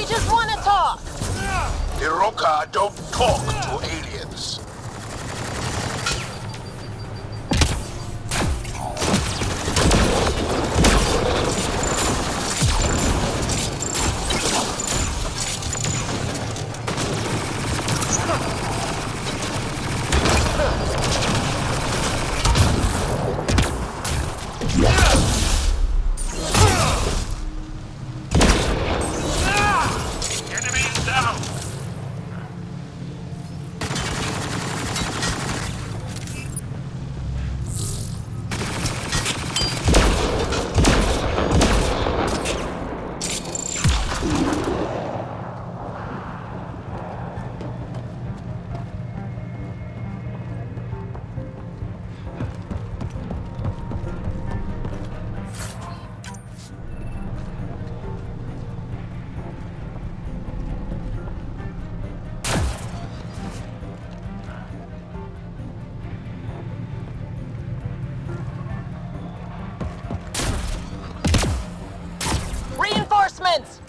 We just want to talk. Iroka don't talk to aliens. Reinforcements!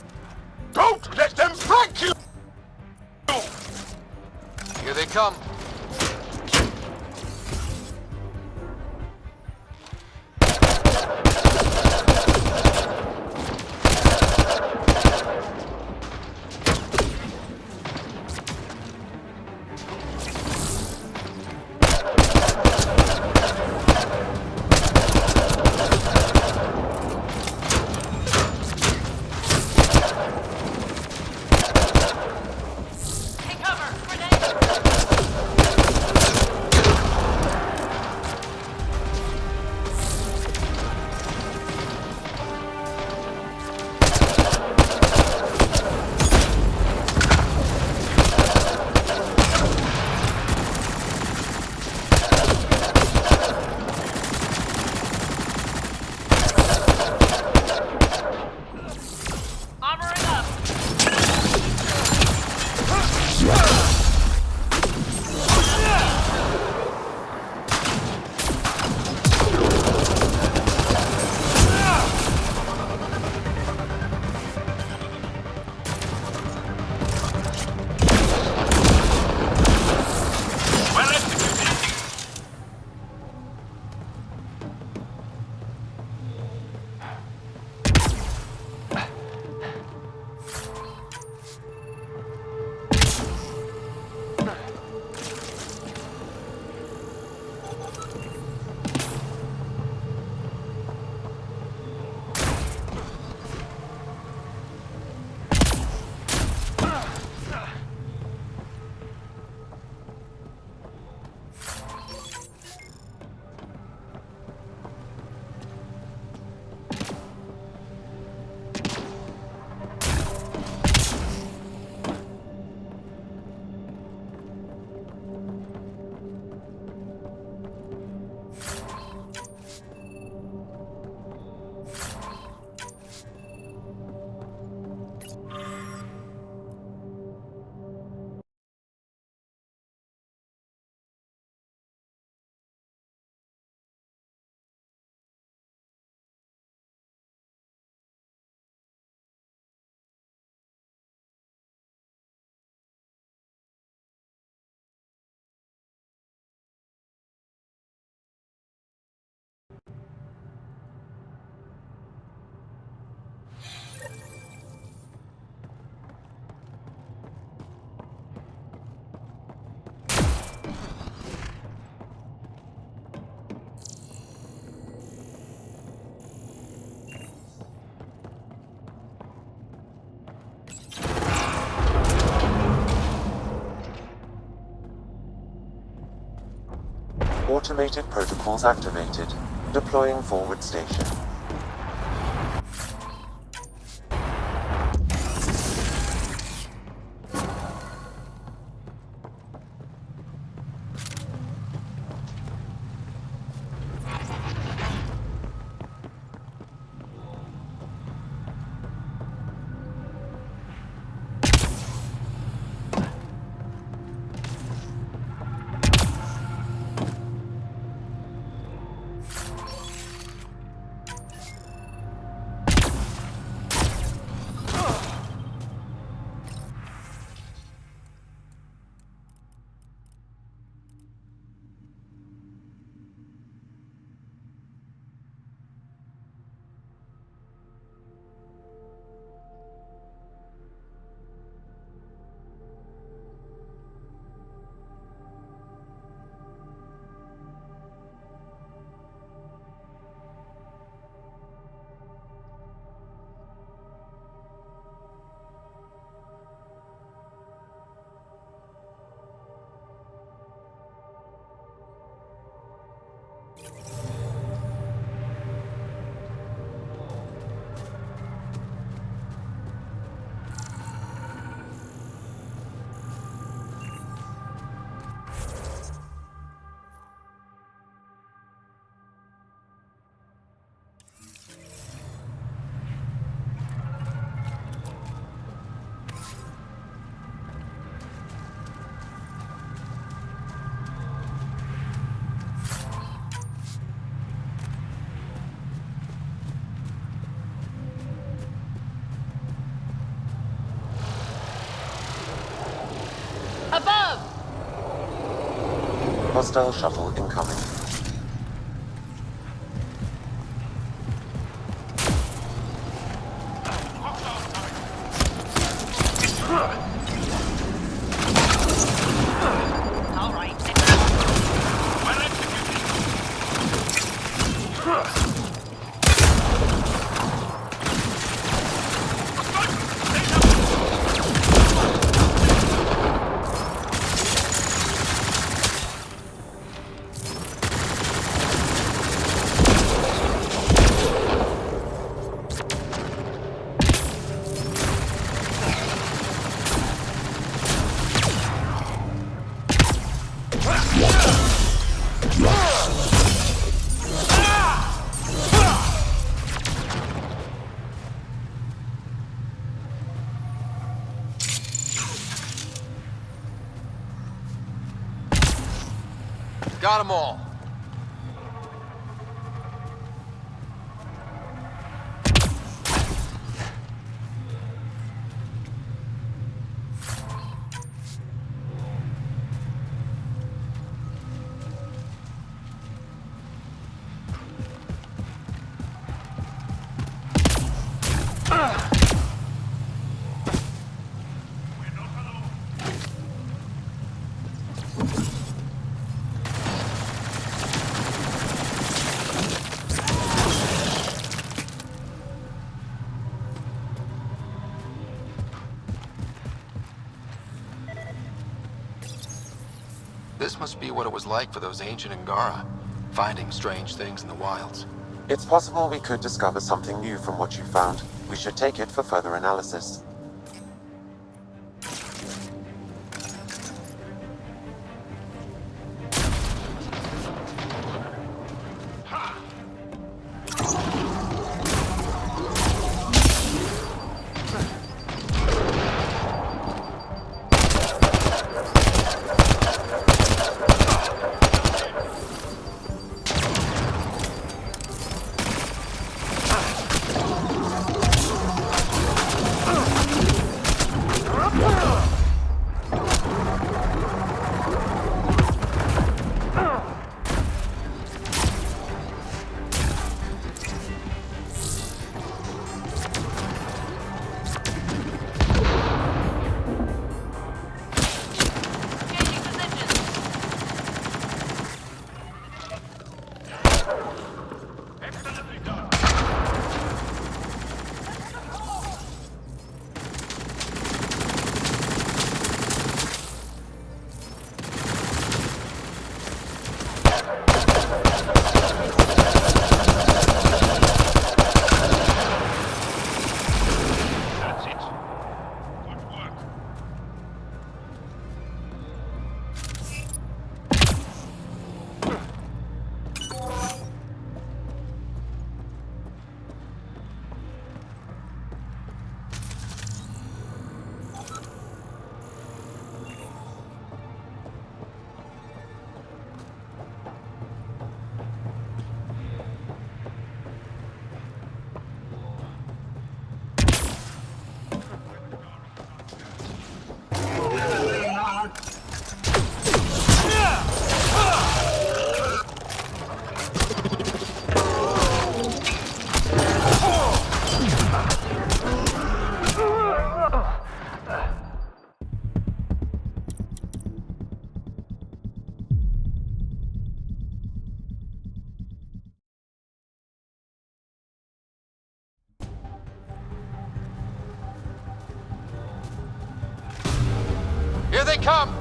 Don't let them flank you! Here they come. Automated protocols activated. Deploying forward station. Above! Hostile shuttle incoming. All right. Got them all. This must be what it was like for those ancient Angara, finding strange things in the wilds. It's possible we could discover something new from what you found. We should take it for further analysis. Here they come!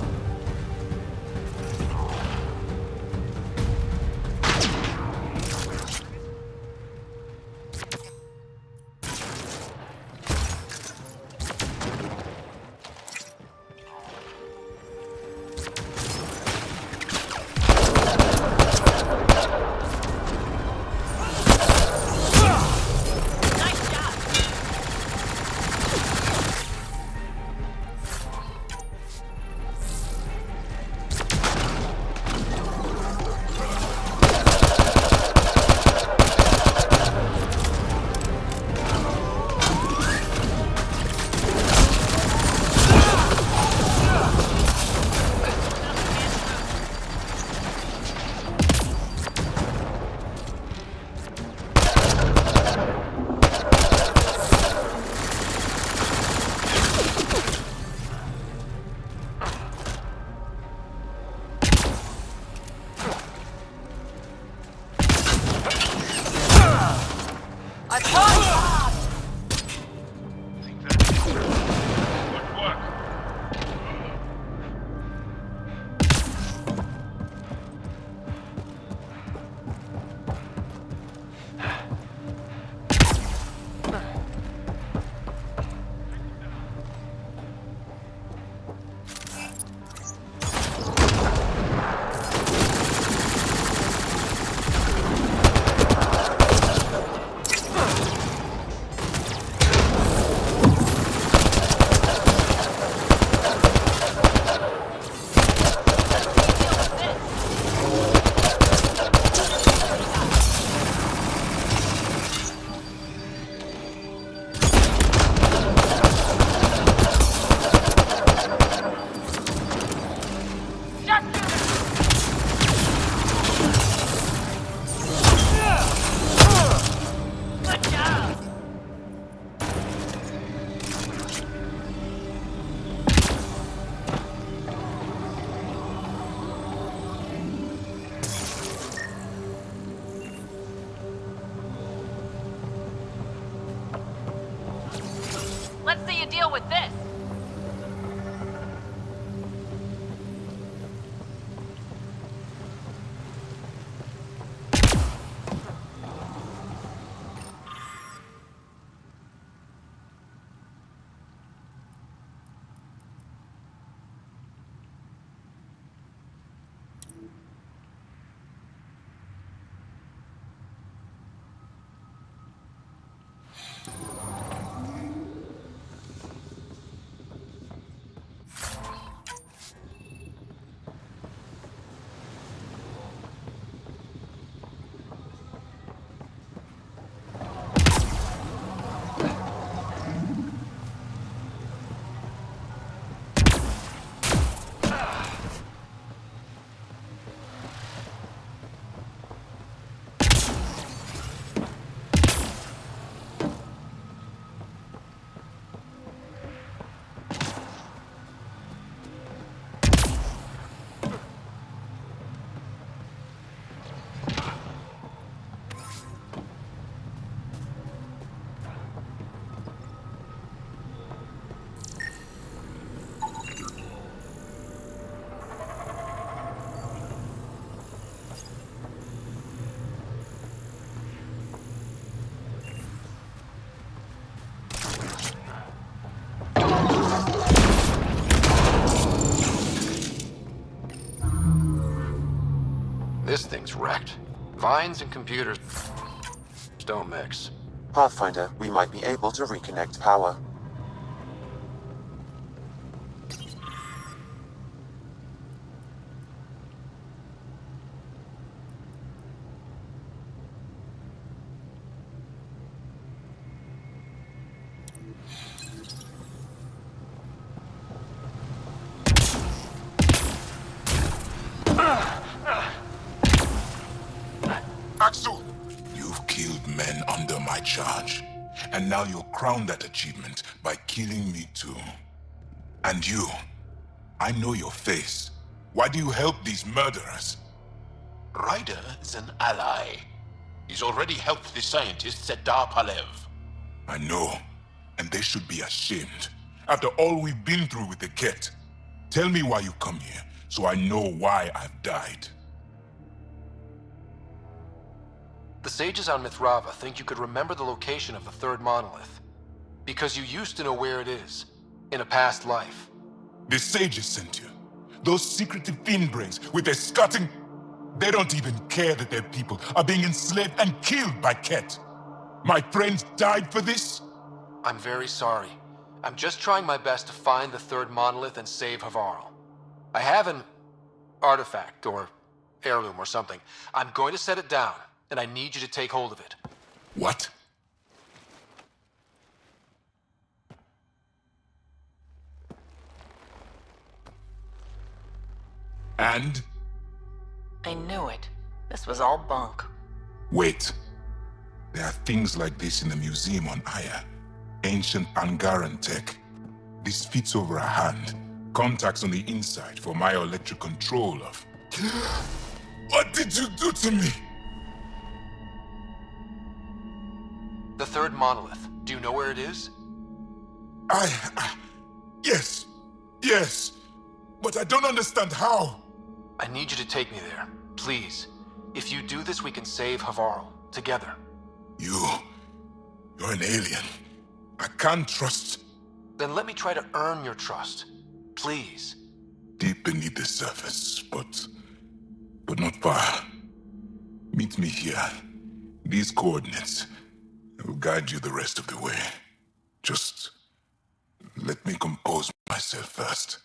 you deal with this? This thing's wrecked. Vines and computers don't mix. Pathfinder, we might be able to reconnect power. Axel, you've killed men under my charge. And now you'll crown that achievement by killing me too. And you, I know your face. Why do you help these murderers? Ryder is an ally. He's already helped the scientists at Dar Palev. I know, and they should be ashamed. After all we've been through with the Ket. Tell me why you come here, so I know why I've died. The sages on Mithrava think you could remember the location of the third monolith. Because you used to know where it is, in a past life. The sages sent you. Those secretive fiend brains with their scutting. They don't even care that their people are being enslaved and killed by Ket. My friends died for this? I'm very sorry. I'm just trying my best to find the third monolith and save Havarl. I have an artifact, or heirloom or something. I'm going to set it down, and I need you to take hold of it. What? And? I knew it. This was all bunk. Wait. There are things like this in the museum on Aya. Ancient Angaran tech. This fits over a hand. Contacts on the inside for myoelectric control of... What did you do to me? The third monolith. Do you know where it is? Yes. Yes. But I don't understand how. I need you to take me there. Please. If you do this, we can save Havarl. Together. You're an alien. I can't trust... Then let me try to earn your trust. Please. Deep beneath the surface, but not far. Meet me here. These coordinates. I will guide you the rest of the way. Just let me compose myself first.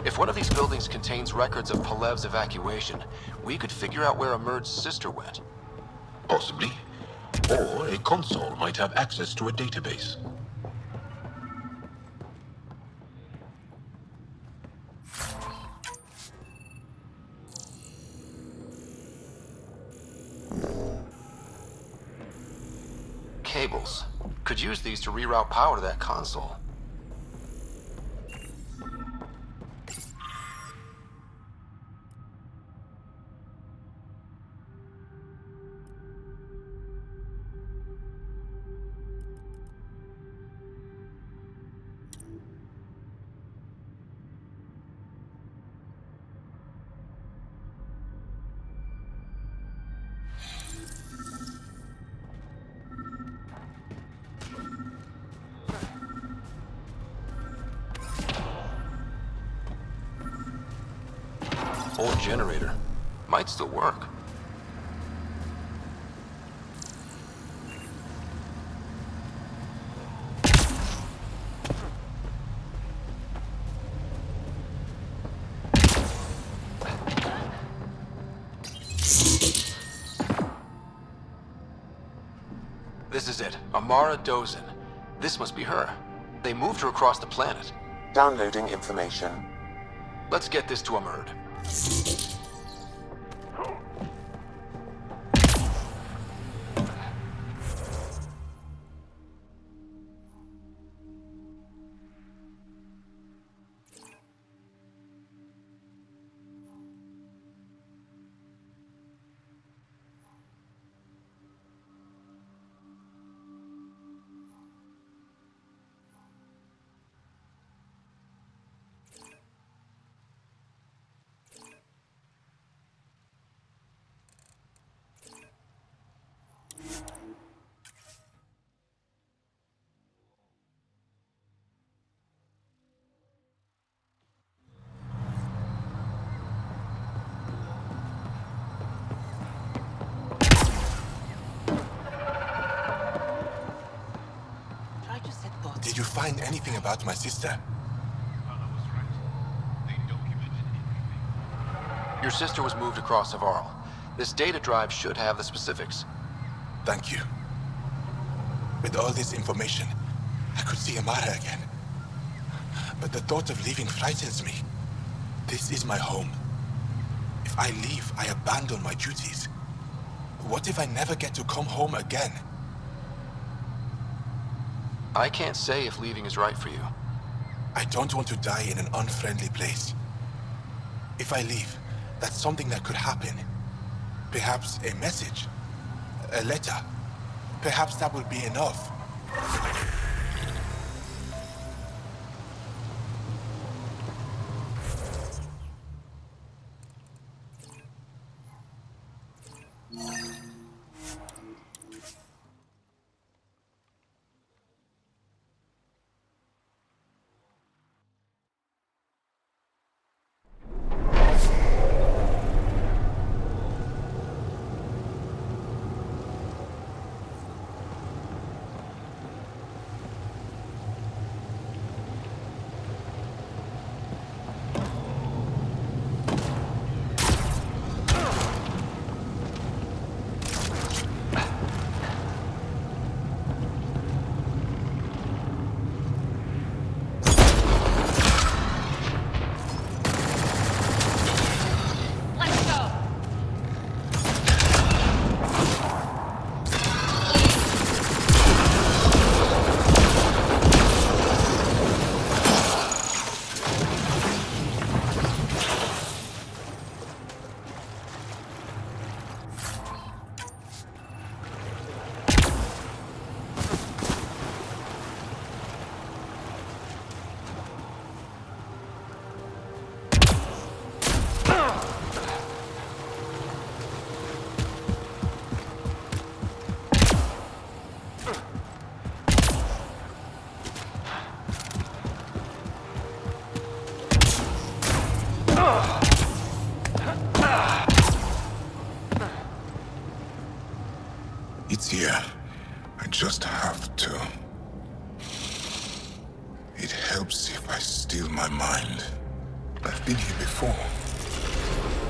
If one of these buildings contains records of Palev's evacuation, we could figure out where Emerge's sister went. Possibly. Or a console might have access to a database. Cables. Could use these to reroute power to that console. Old generator. Might still work. This is it. Amara Dozin. This must be her. They moved her across the planet. Downloading information. Let's get this to Amerd. Did you find anything about my sister? Your sister was moved across Savarl. This data drive should have the specifics. Thank you. With all this information, I could see Amara again. But the thought of leaving frightens me. This is my home. If I leave, I abandon my duties. What if I never get to come home again? I can't say if leaving is right for you. I don't want to die in an unfriendly place. If I leave, that's something that could happen. Perhaps a message, a letter. Perhaps that would be enough. It's here. I just have to. It helps if I still my mind. I've been here before.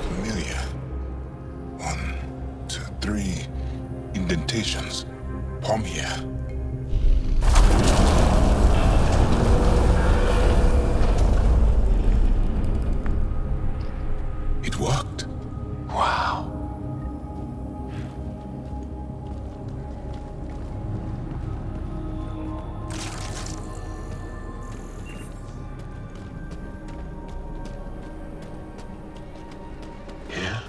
Familiar. 1, 2, 3 indentations. Palm here. It worked. Wow. Here?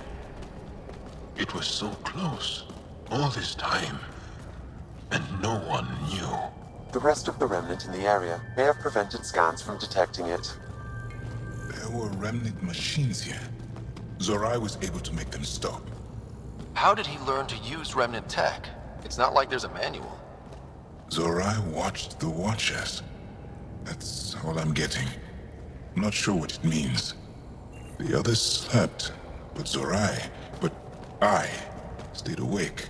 It was so close. All this time. And no one knew. The rest of the remnant in the area may have prevented scans from detecting it. There were remnant machines here. Zorai was able to make them stop. How did he learn to use remnant tech? It's not like there's a manual. Zorai watched the Watchers. That's all I'm getting. I'm not sure what it means. The others slept, but I stayed awake.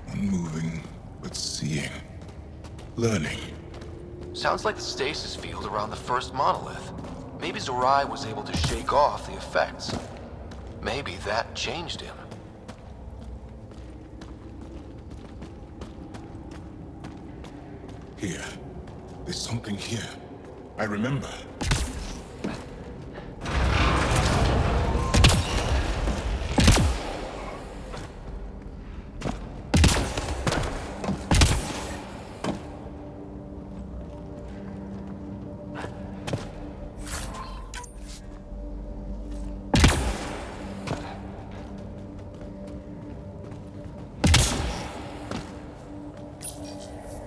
Unmoving, but seeing. Learning. Sounds like the stasis field around the first monolith. Maybe Zorai was able to shake off the effects. Maybe that changed him. Here. There's something here. I remember.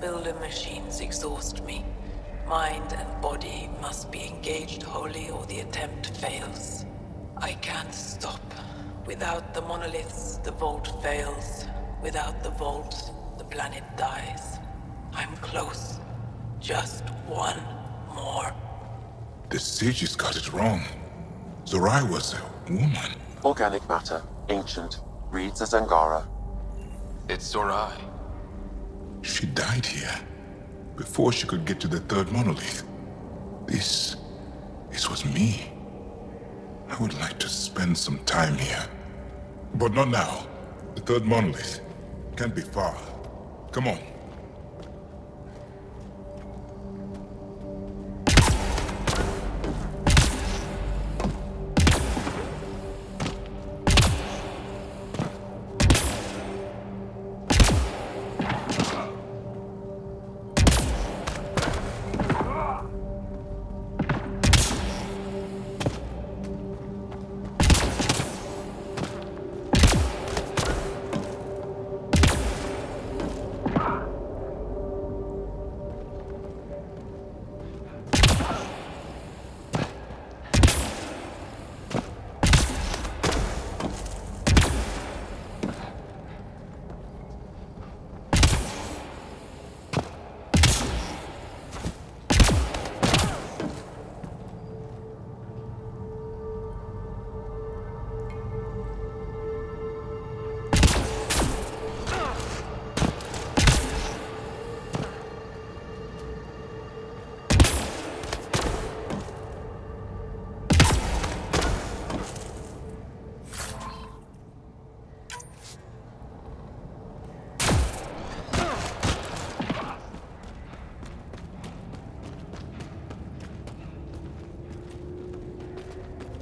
Builder machines exhaust me. Mind and body must be engaged wholly or the attempt fails. I can't stop. Without the monoliths, the vault fails. Without the vault, the planet dies. I'm close. Just one more. The sages got it wrong. Zorai was a woman. Organic matter, ancient, reads as Angara. It's Zorai. She died here. Before she could get to the third monolith. This was me. I would like to spend some time here. But not now. The third monolith can't be far. Come on.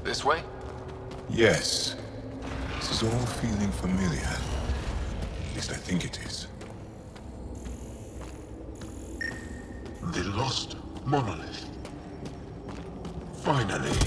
This way? Yes. This is all feeling familiar. At least I think it is. The lost monolith. Finally.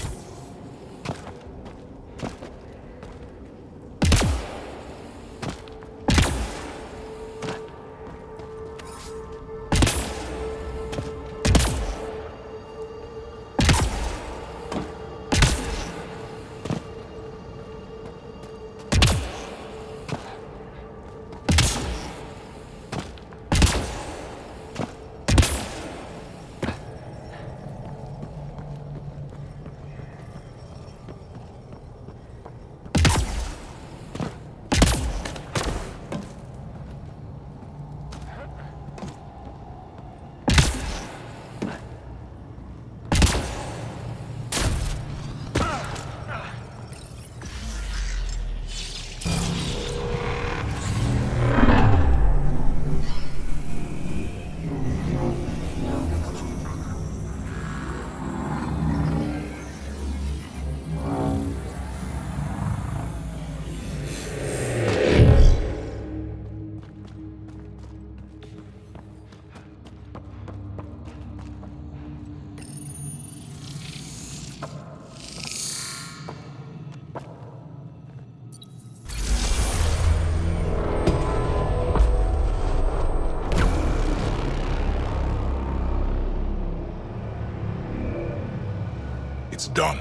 done.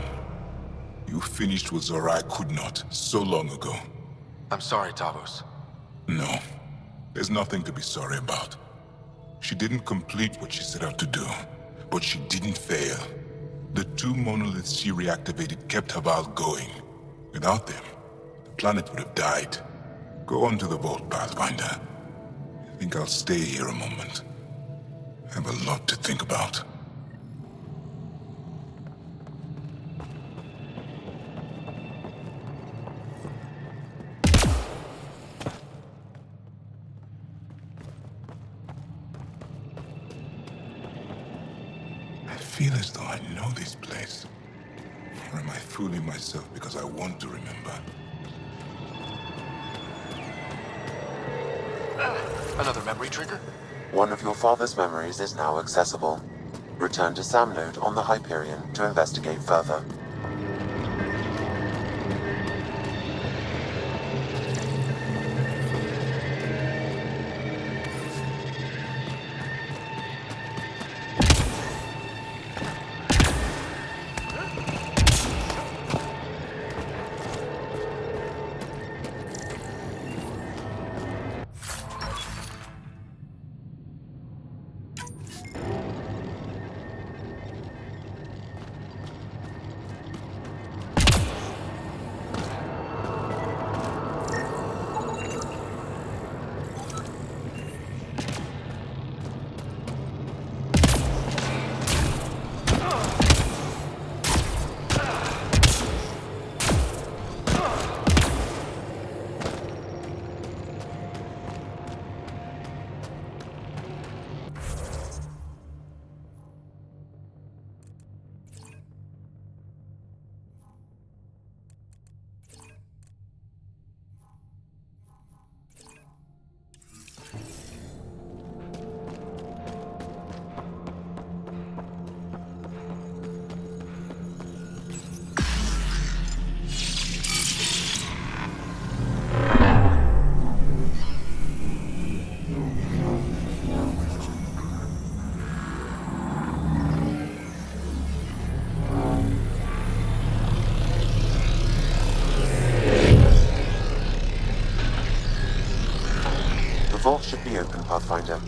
You finished what Zorai could not so long ago. I'm sorry, Tavos. No, there's nothing to be sorry about. She didn't complete what she set out to do, but she didn't fail. The two monoliths she reactivated kept Haval going. Without them, the planet would have died. Go on to the vault, Pathfinder. I think I'll stay here a moment. I have a lot to think about. I feel as though I know this place. Or am I fooling myself because I want to remember? Another memory trigger? One of your father's memories is now accessible. Return to Sam Node on the Hyperion to investigate further. The vault should be open, Pathfinder.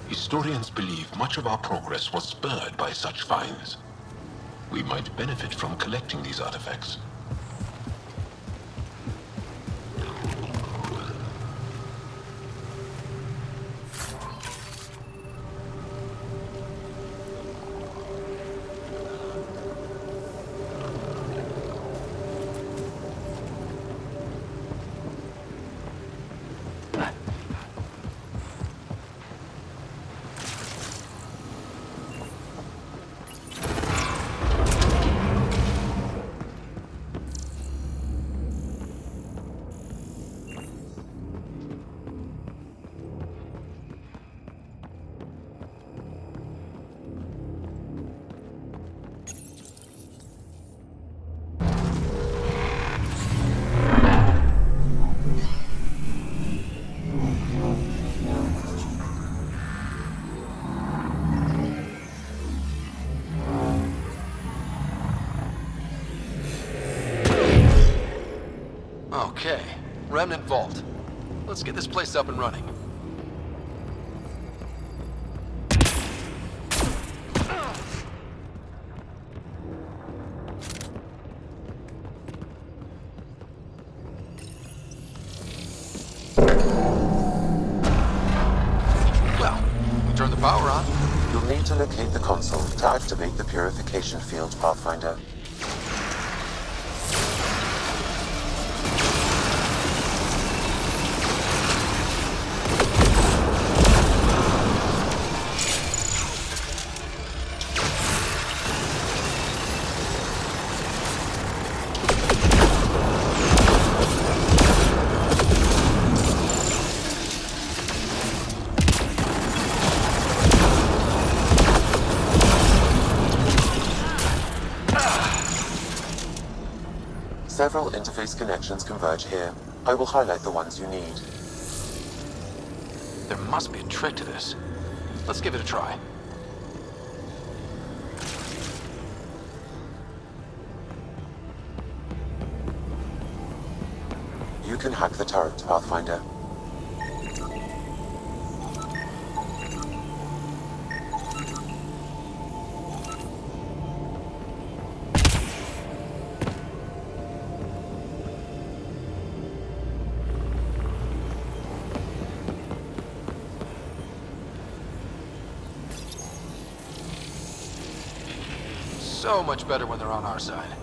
Historians believe much of our progress was spurred by such finds. We might benefit from collecting these artifacts. Okay, Remnant Vault. Let's get this place up and running. Well, we turn the power on. You'll need to locate the console to activate the purification field, Pathfinder. Several interface connections converge here. I will highlight the ones you need. There must be a trick to this. Let's give it a try. You can hack the turret, Pathfinder. So much better when they're on our side.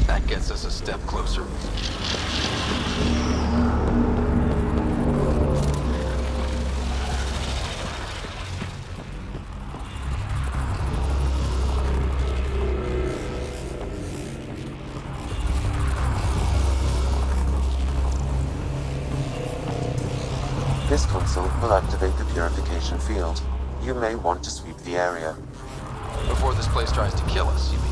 That gets us a step closer. This console will activate the purification field. You may want to sweep the area. Before this place tries to kill us, you mean?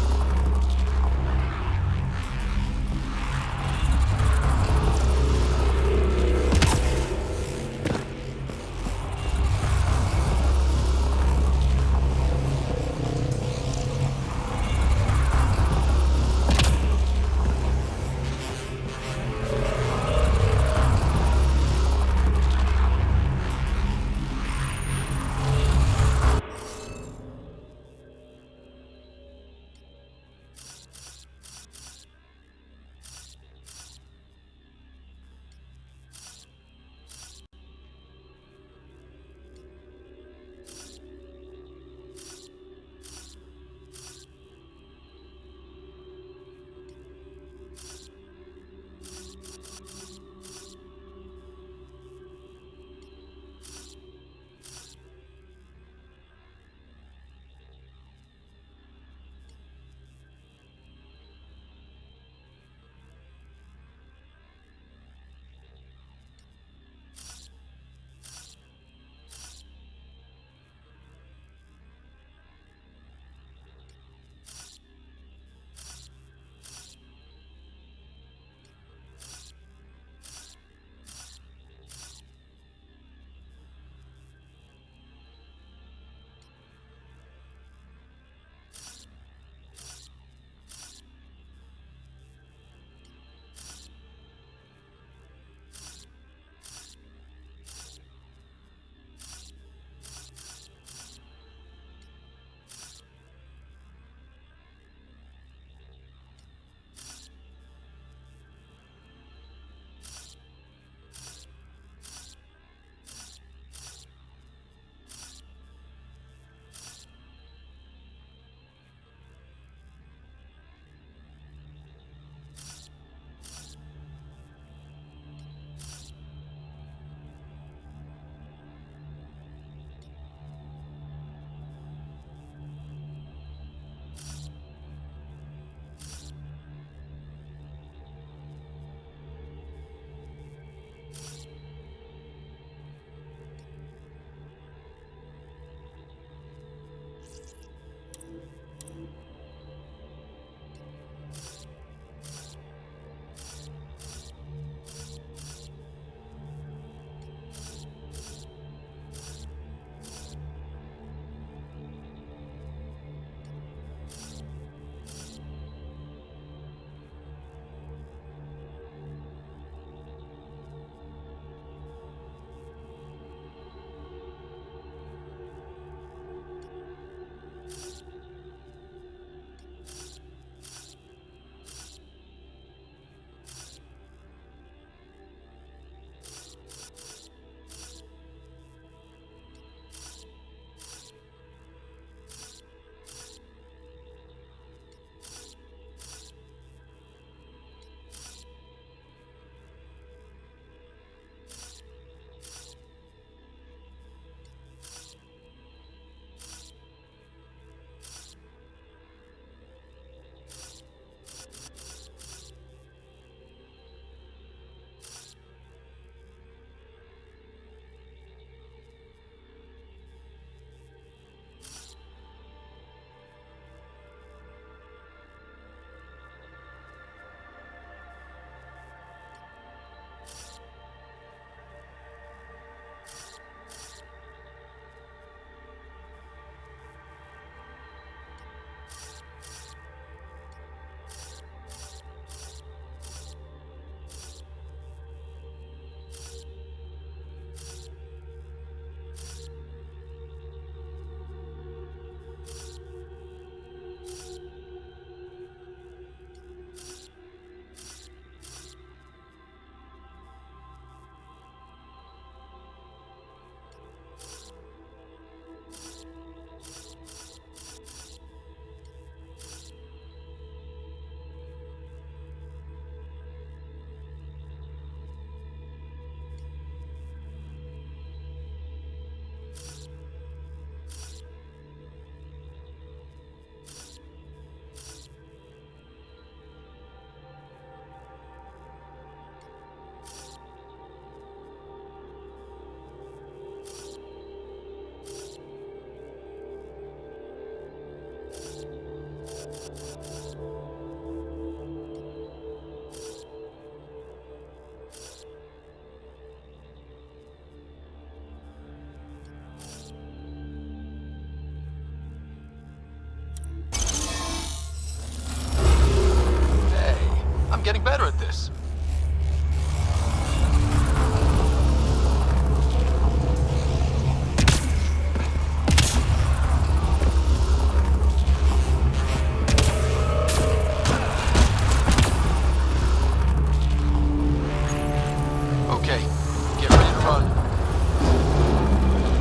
Run.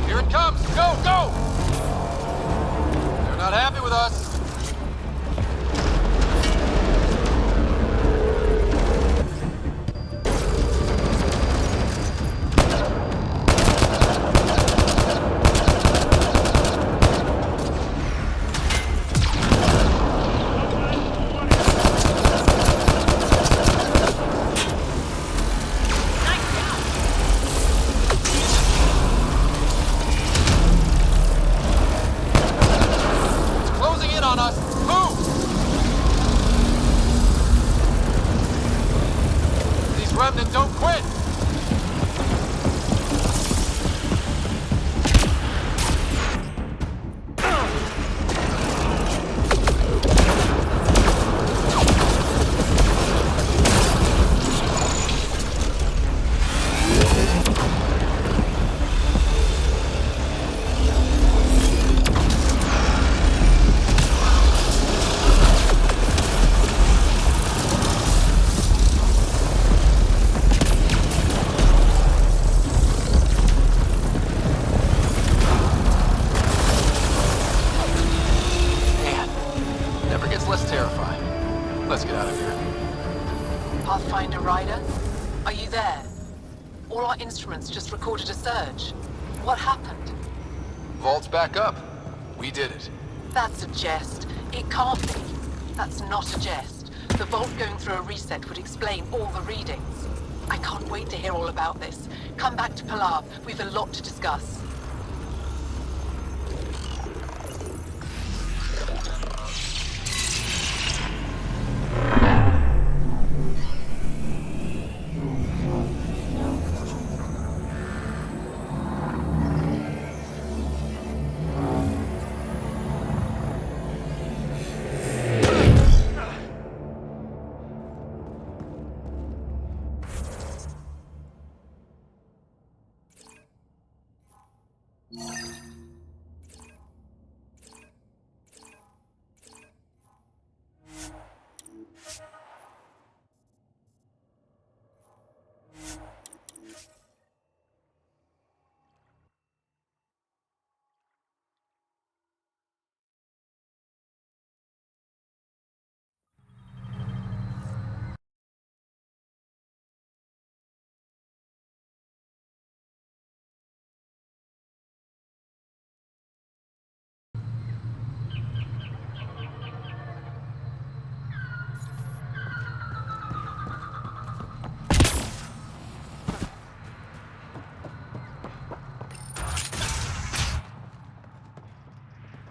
Here it comes! Go, go! They're not happy with us. Remnant, don't quit! Let's get out of here. Pathfinder Rider? Are you there? All our instruments just recorded a surge. What happened? Vault's back up. We did it. That's a jest. It can't be. That's not a jest. The vault going through a reset would explain all the readings. I can't wait to hear all about this. Come back to Pilar. We've a lot to discuss.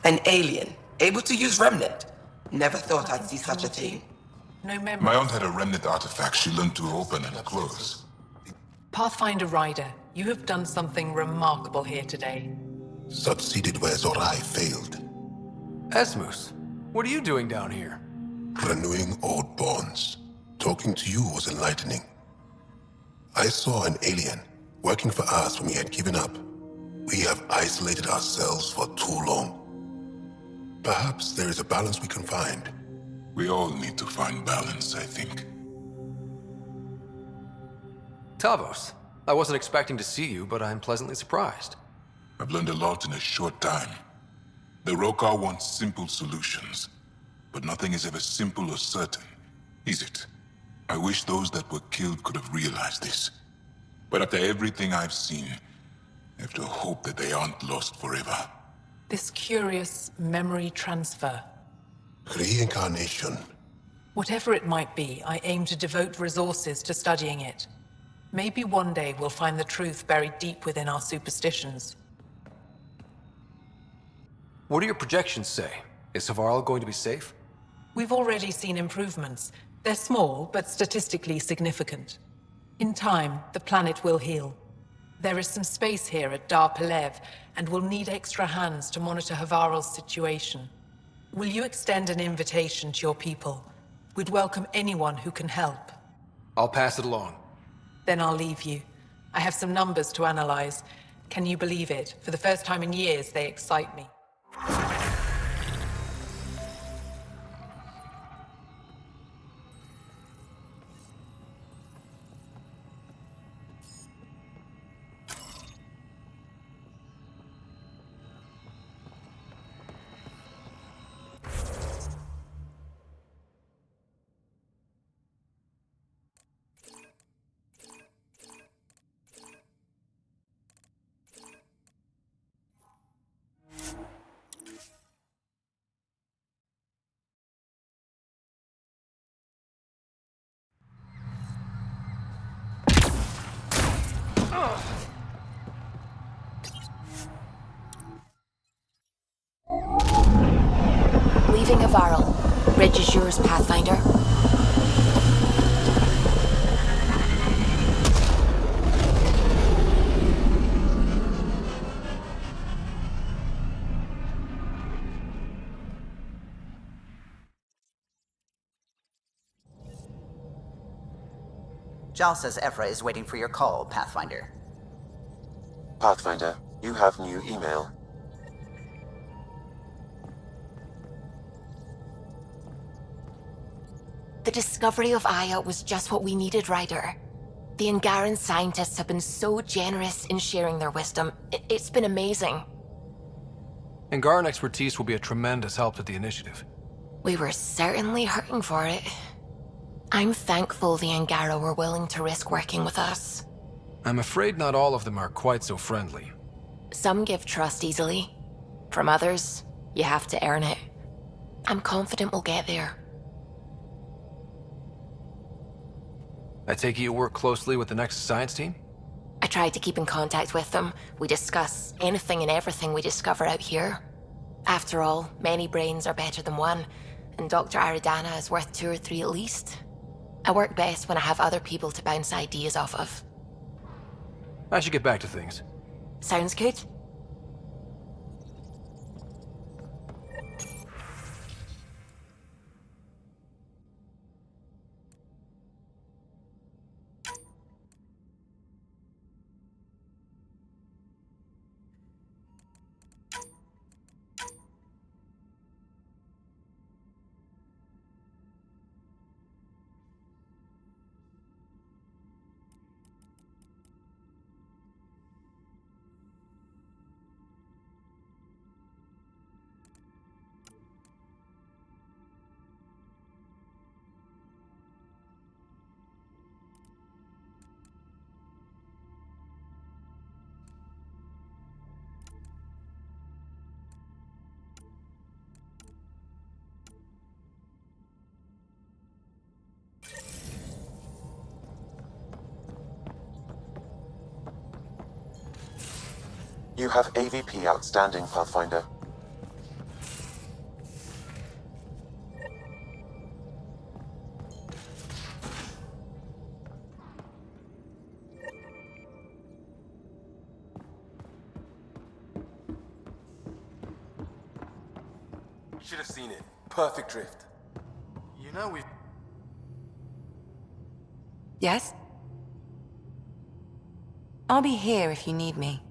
An alien, able to use Remnant. Never thought I'd see such a thing. No memory. My aunt had a remnant artifact she learned to open and close. Pathfinder Rider, you have done something remarkable here today. Succeeded where Zorai failed. Esmus, what are you doing down here? Renewing old bonds. Talking to you was enlightening. I saw an alien working for us when we had given up. We have isolated ourselves for too long. Perhaps there is a balance we can find. We all need to find balance, I think. Tavos, I wasn't expecting to see you, but I'm pleasantly surprised. I've learned a lot in a short time. The Rokar wants simple solutions, but nothing is ever simple or certain, is it? I wish those that were killed could have realized this. But after everything I've seen, I have to hope that they aren't lost forever. This curious memory transfer. Reincarnation. Whatever it might be, I aim to devote resources to studying it. Maybe one day we'll find the truth buried deep within our superstitions. What do your projections say? Is Havarl going to be safe? We've already seen improvements. They're small, but statistically significant. In time, the planet will heal. There is some space here at Dar Pelev, and we'll need extra hands to monitor Havarl's situation. Will you extend an invitation to your people? We'd welcome anyone who can help. I'll pass it along. Then I'll leave you. I have some numbers to analyze. Can you believe it? For the first time in years, they excite me. Detecting a Varl. Bridge is yours, Pathfinder. Jal says Ephra is waiting for your call, Pathfinder. Pathfinder, you have new email. The discovery of Aya was just what we needed, Ryder. The Angaran scientists have been so generous in sharing their wisdom. It's been amazing. Angaran expertise will be a tremendous help to the initiative. We were certainly hurting for it. I'm thankful the Angara were willing to risk working with us. I'm afraid not all of them are quite so friendly. Some give trust easily. From others, you have to earn it. I'm confident we'll get there. I take it you work closely with the Nexus science team? I try to keep in contact with them. We discuss anything and everything we discover out here. After all, many brains are better than one, and Dr. Aridana is worth 2 or 3 at least. I work best when I have other people to bounce ideas off of. I should get back to things. Sounds good. You have AVP outstanding, Pathfinder. You should have seen it. Perfect drift. You know we... Yes? I'll be here if you need me.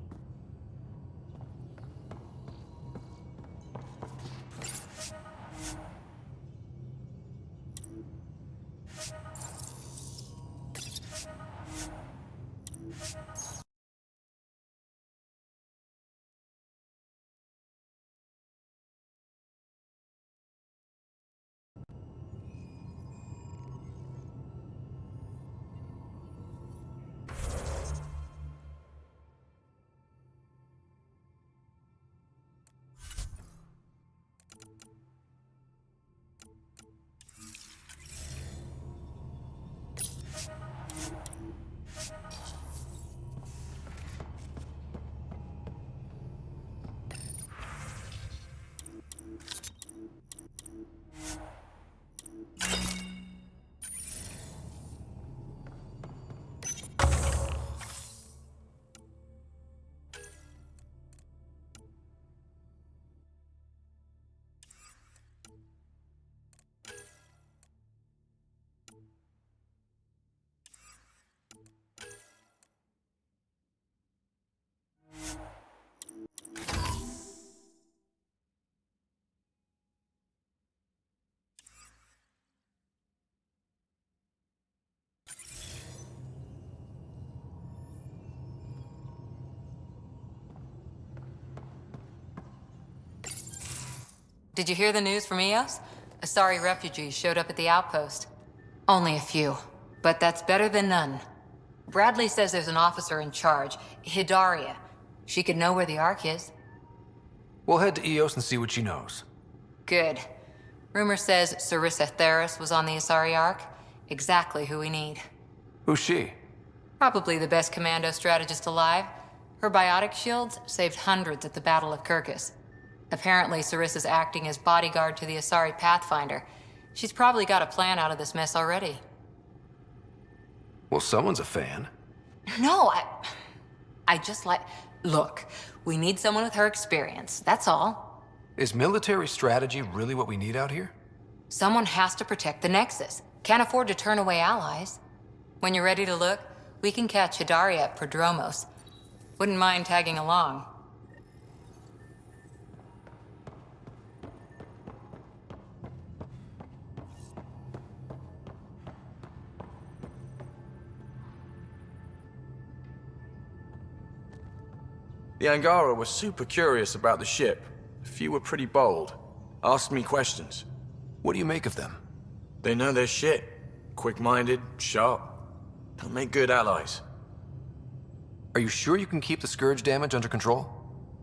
Did you hear the news from Eos? Asari refugees showed up at the outpost. Only a few, but that's better than none. Bradley says there's an officer in charge, Hidaria. She could know where the Ark is. We'll head to Eos and see what she knows. Good. Rumor says Sarissa Theris was on the Asari Ark. Exactly who we need. Who's she? Probably the best commando strategist alive. Her biotic shields saved hundreds at the Battle of Kirkus. Apparently, Sarissa's acting as bodyguard to the Asari Pathfinder. She's probably got a plan out of this mess already. Well, someone's a fan. No, I just like... Look, we need someone with her experience, that's all. Is military strategy really what we need out here? Someone has to protect the Nexus. Can't afford to turn away allies. When you're ready to look, we can catch Hidaria at Prodromos. Wouldn't mind tagging along. The Angara were super curious about the ship. A few were pretty bold. Asked me questions. What do you make of them? They know their shit. Quick-minded, sharp. They'll make good allies. Are you sure you can keep the Scourge damage under control?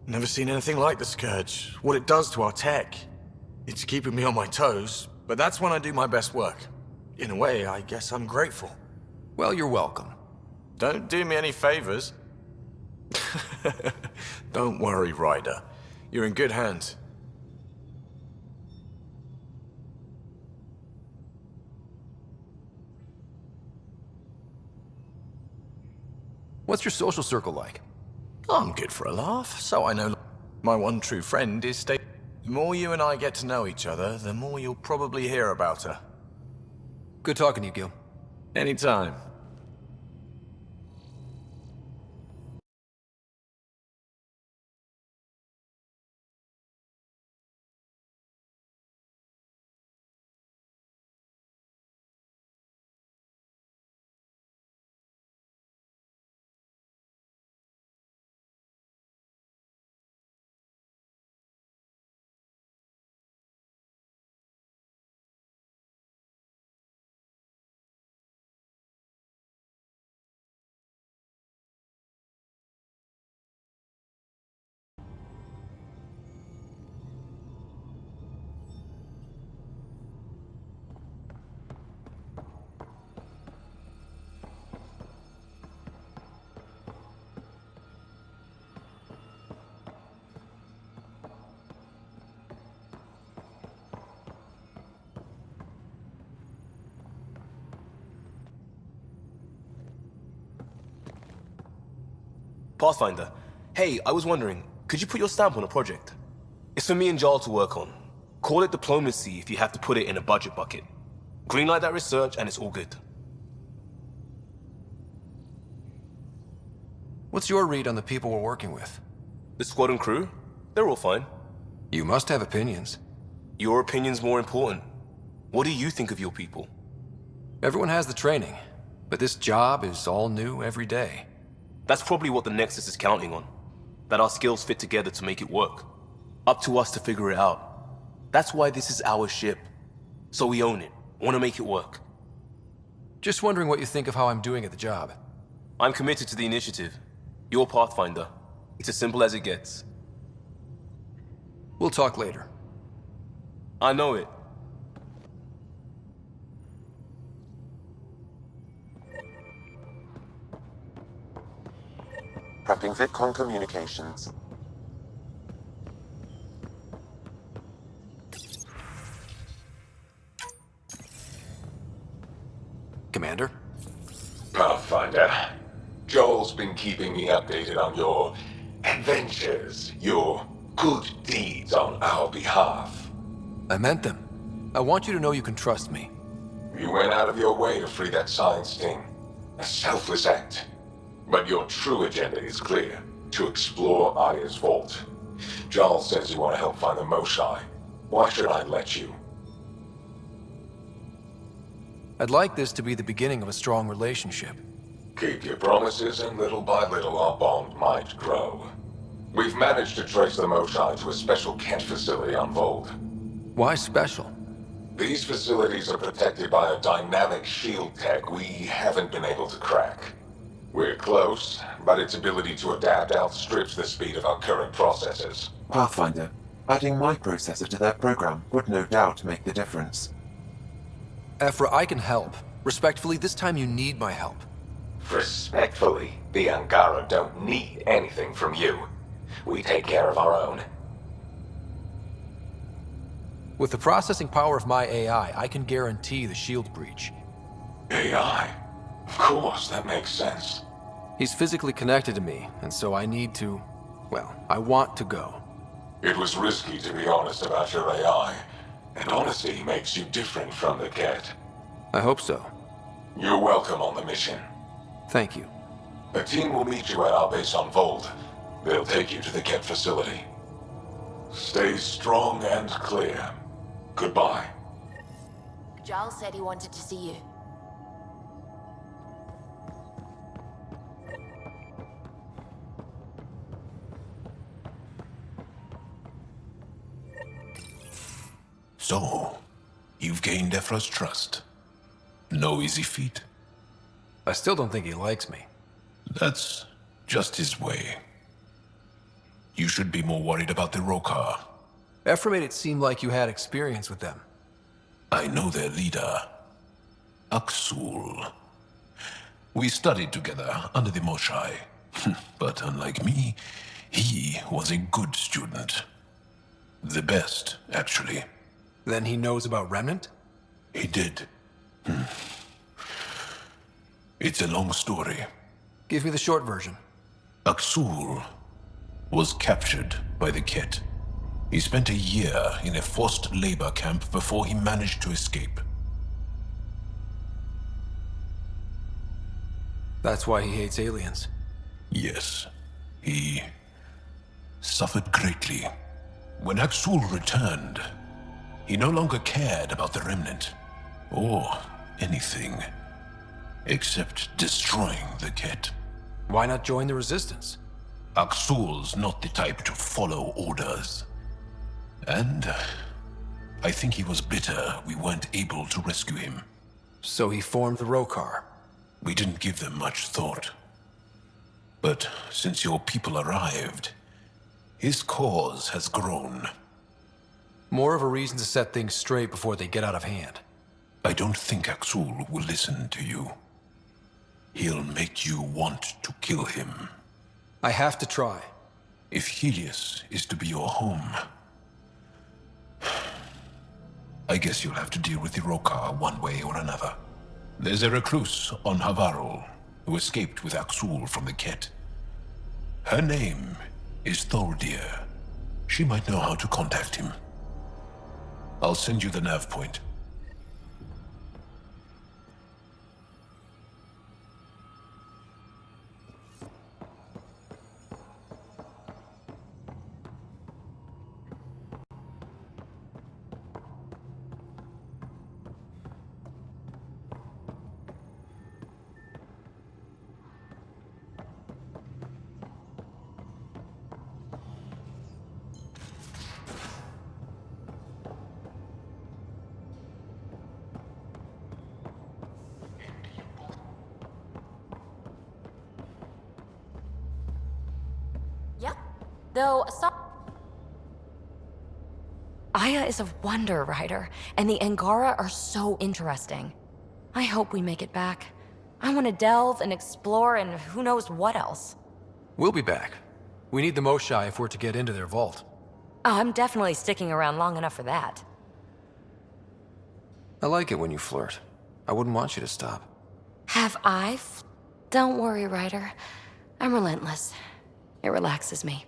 Never seen anything like the Scourge. What it does to our tech. It's keeping me on my toes, but that's when I do my best work. In a way, I guess I'm grateful. Well, you're welcome. Don't do me any favors. Don't worry, Ryder. You're in good hands. What's your social circle like? I'm good for a laugh, so I know my one true friend is The more you and I get to know each other, the more you'll probably hear about her. Good talking to you, Gil. Anytime. Pathfinder, hey, I was wondering, could you put your stamp on a project? It's for me and Jarl to work on. Call it diplomacy if you have to put it in a budget bucket. Greenlight that research and it's all good. What's your read on the people we're working with? The squad and crew? They're all fine. You must have opinions. Your opinion's more important. What do you think of your people? Everyone has the training, but this job is all new every day. That's probably what the Nexus is counting on. That our skills fit together to make it work. Up to us to figure it out. That's why this is our ship. So we own it. Want to make it work. Just wondering what you think of how I'm doing at the job. I'm committed to the initiative. You're Pathfinder. It's as simple as it gets. We'll talk later. I know it. Prepping VidCon communications. Commander? Pathfinder, Joel's been keeping me updated on your adventures, your good deeds on our behalf. I meant them. I want you to know you can trust me. You went out of your way to free that science team. A selfless act. But your true agenda is clear. To explore Aya's vault. Joel says you want to help find the Moshae. Why should I let you? I'd like this to be the beginning of a strong relationship. Keep your promises, and little by little our bond might grow. We've managed to trace the Moshae to a special Kent facility on Vold. Why special? These facilities are protected by a dynamic shield tech we haven't been able to crack. We're close, but its ability to adapt outstrips the speed of our current processors. Pathfinder, adding my processor to their program would no doubt make the difference. Ephra, I can help. Respectfully, this time you need my help. Respectfully, the Angara don't need anything from you. We take care of our own. With the processing power of my AI, I can guarantee the shield breach. AI? Of course, that makes sense. He's physically connected to me, and so I need to... well, I want to go. It was risky to be honest about your AI, and honesty makes you different from the cat. I hope so. You're welcome on the mission. Thank you. A team will meet you at our base on Vold. They'll take you to the Ket facility. Stay strong and clear. Goodbye. Giles said he wanted to see you. So, you've gained Ephra's trust. No easy feat. I still don't think he likes me. That's just his way. You should be more worried about the Rokar. Ephra made it seem like you had experience with them. I know their leader, Aksul. We studied together under the Moshai. But unlike me, he was a good student. The best, actually. Then he knows about Remnant? He did. It's a long story. Give me the short version. Aksul was captured by the Ket. He spent a year in a forced labor camp before he managed to escape. That's why he hates aliens. Yes. He suffered greatly. When Aksul returned, he no longer cared about the Remnant, or anything, except destroying the Ket. Why not join the Resistance? Aksul's not the type to follow orders. And I think he was bitter we weren't able to rescue him. So he formed the Rokar. We didn't give them much thought. But since your people arrived, his cause has grown. More of a reason to set things straight before they get out of hand. I don't think Aksul will listen to you. He'll make you want to kill him. I have to try. If Helios is to be your home, I guess you'll have to deal with the Rokar one way or another. There's a recluse on Havarul who escaped with Aksul from the Ket. Her name is Tholdir. She might know how to contact him. I'll send you the nav point. Though, Aya is a wonder rider, and the Angara are so interesting. I hope we make it back. I want to delve and explore and who knows what else. We'll be back. We need the Moshai if we're to get into their vault. Oh, I'm definitely sticking around long enough for that. I like it when you flirt. I wouldn't want you to stop. Have I? Don't worry, Ryder. I'm relentless. It relaxes me.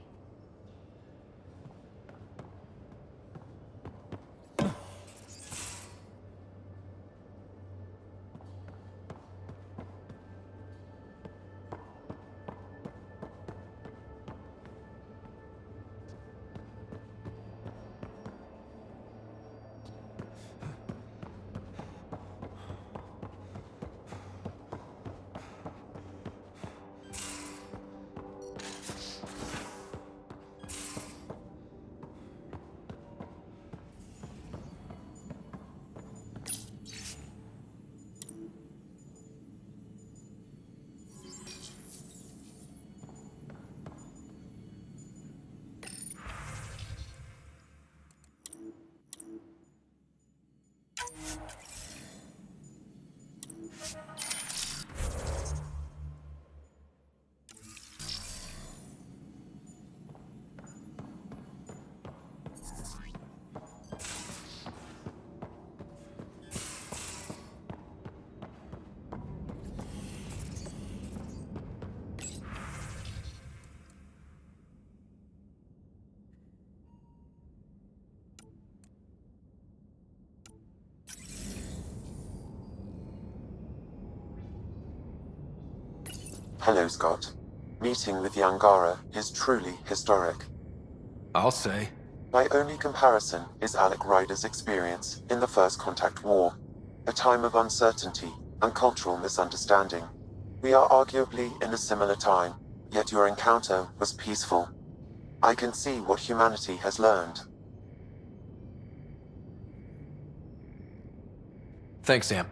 Hello, Scott. Meeting with the Angara is truly historic. I'll say. My only comparison is Alec Ryder's experience in the First Contact War, a time of uncertainty and cultural misunderstanding. We are arguably in a similar time, yet your encounter was peaceful. I can see what humanity has learned. Thanks, Sam.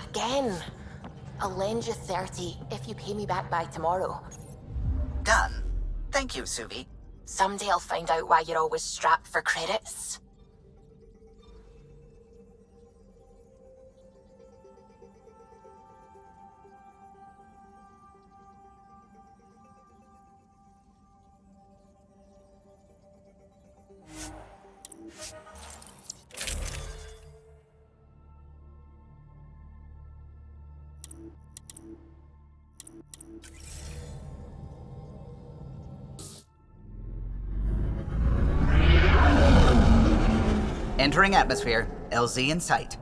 Again. I'll lend you 30 if you pay me back by tomorrow. Done. Thank you, Suvi. Someday I'll find out why you're always strapped for credits. Entering atmosphere. LZ in sight.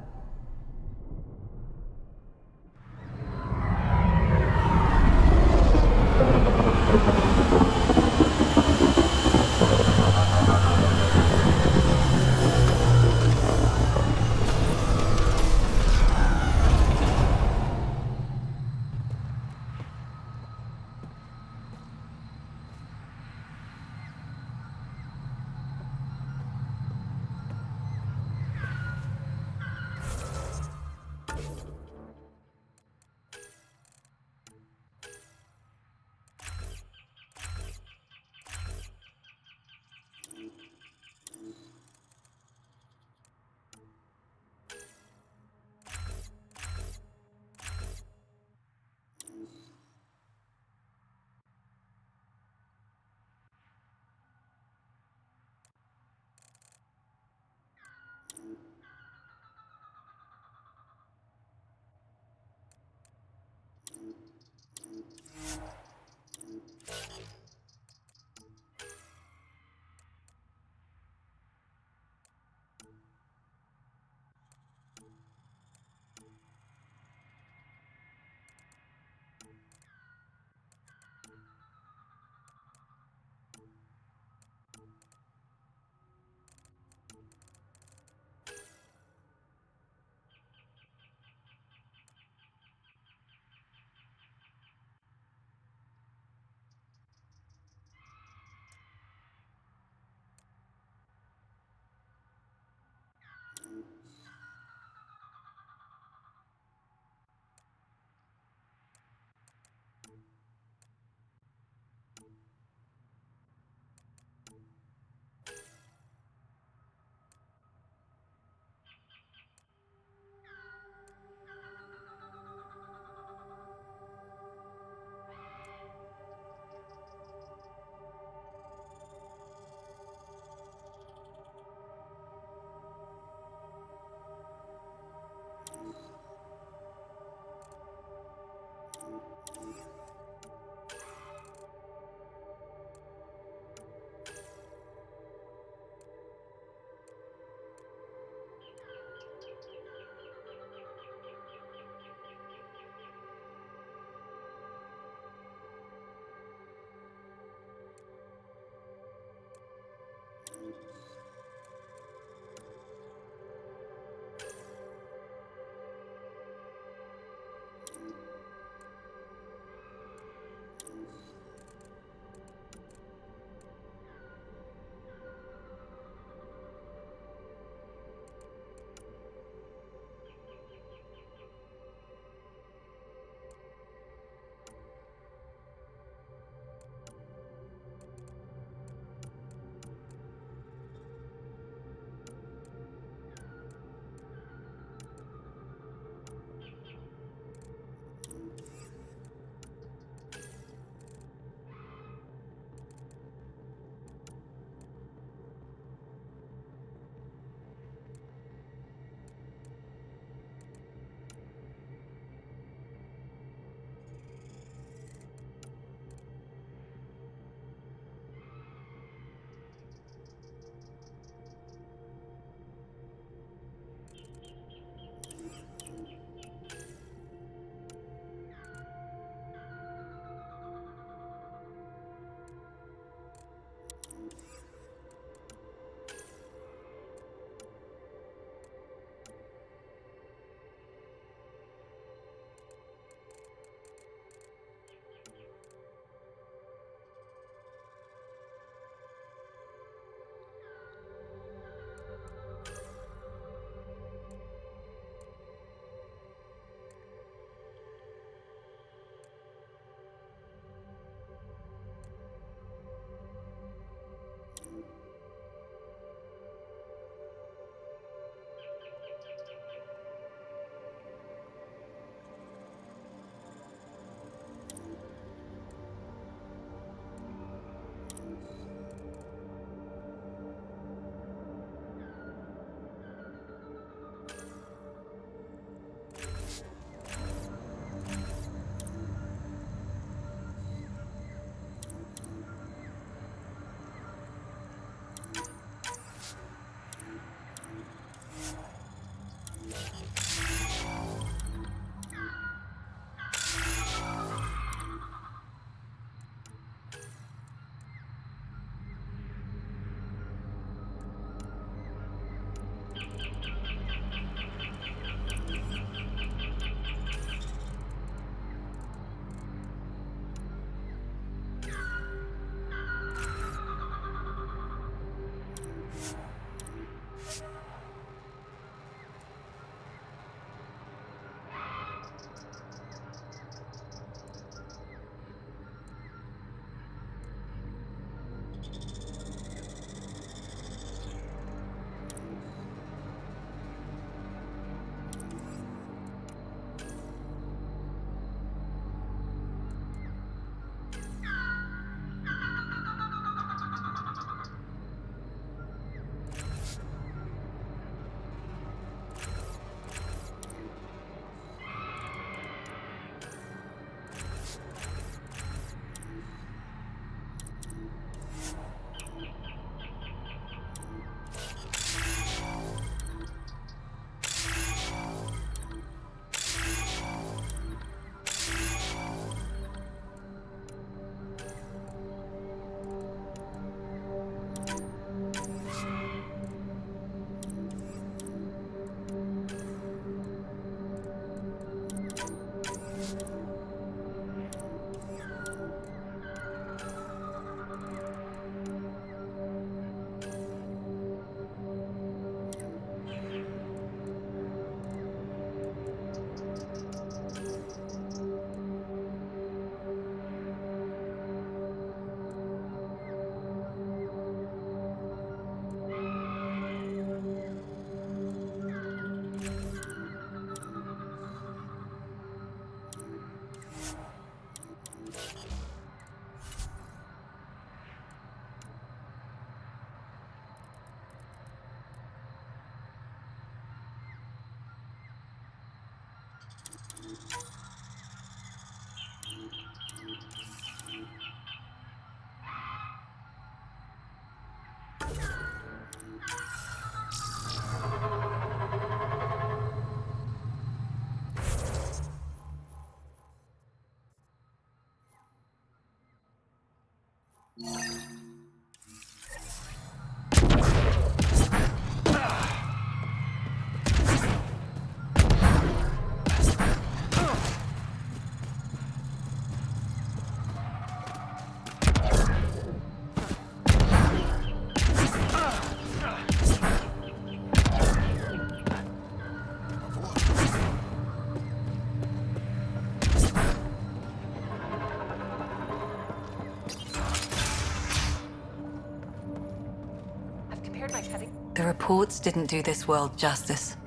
The reports didn't do this world justice.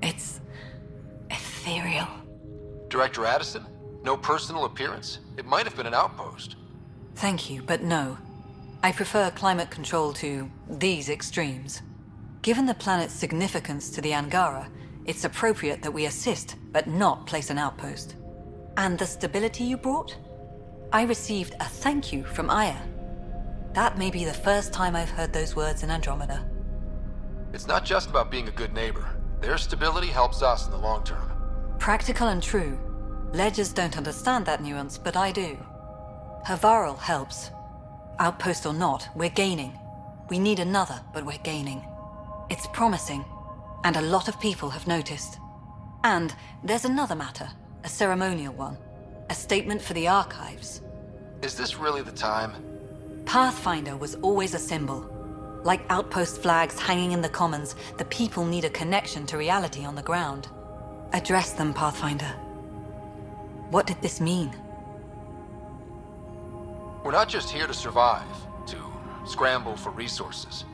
It's ethereal. Director Addison? No personal appearance? It might have been an outpost. Thank you, but no. I prefer climate control to these extremes. Given the planet's significance to the Angara, it's appropriate that we assist, but not place an outpost. And the stability you brought? I received a thank you from Aya. That may be the first time I've heard those words in Andromeda. It's not just about being a good neighbor. Their stability helps us in the long term. Practical and true. Ledgers don't understand that nuance, but I do. Havaral helps. Outpost or not, we're gaining. We need another, but we're gaining. It's promising, and a lot of people have noticed. And there's another matter, a ceremonial one. A statement for the archives. Is this really the time? Pathfinder was always a symbol. Like outpost flags hanging in the commons, the people need a connection to reality on the ground. Address them, Pathfinder. What did this mean? We're not just here to survive, to scramble for resources.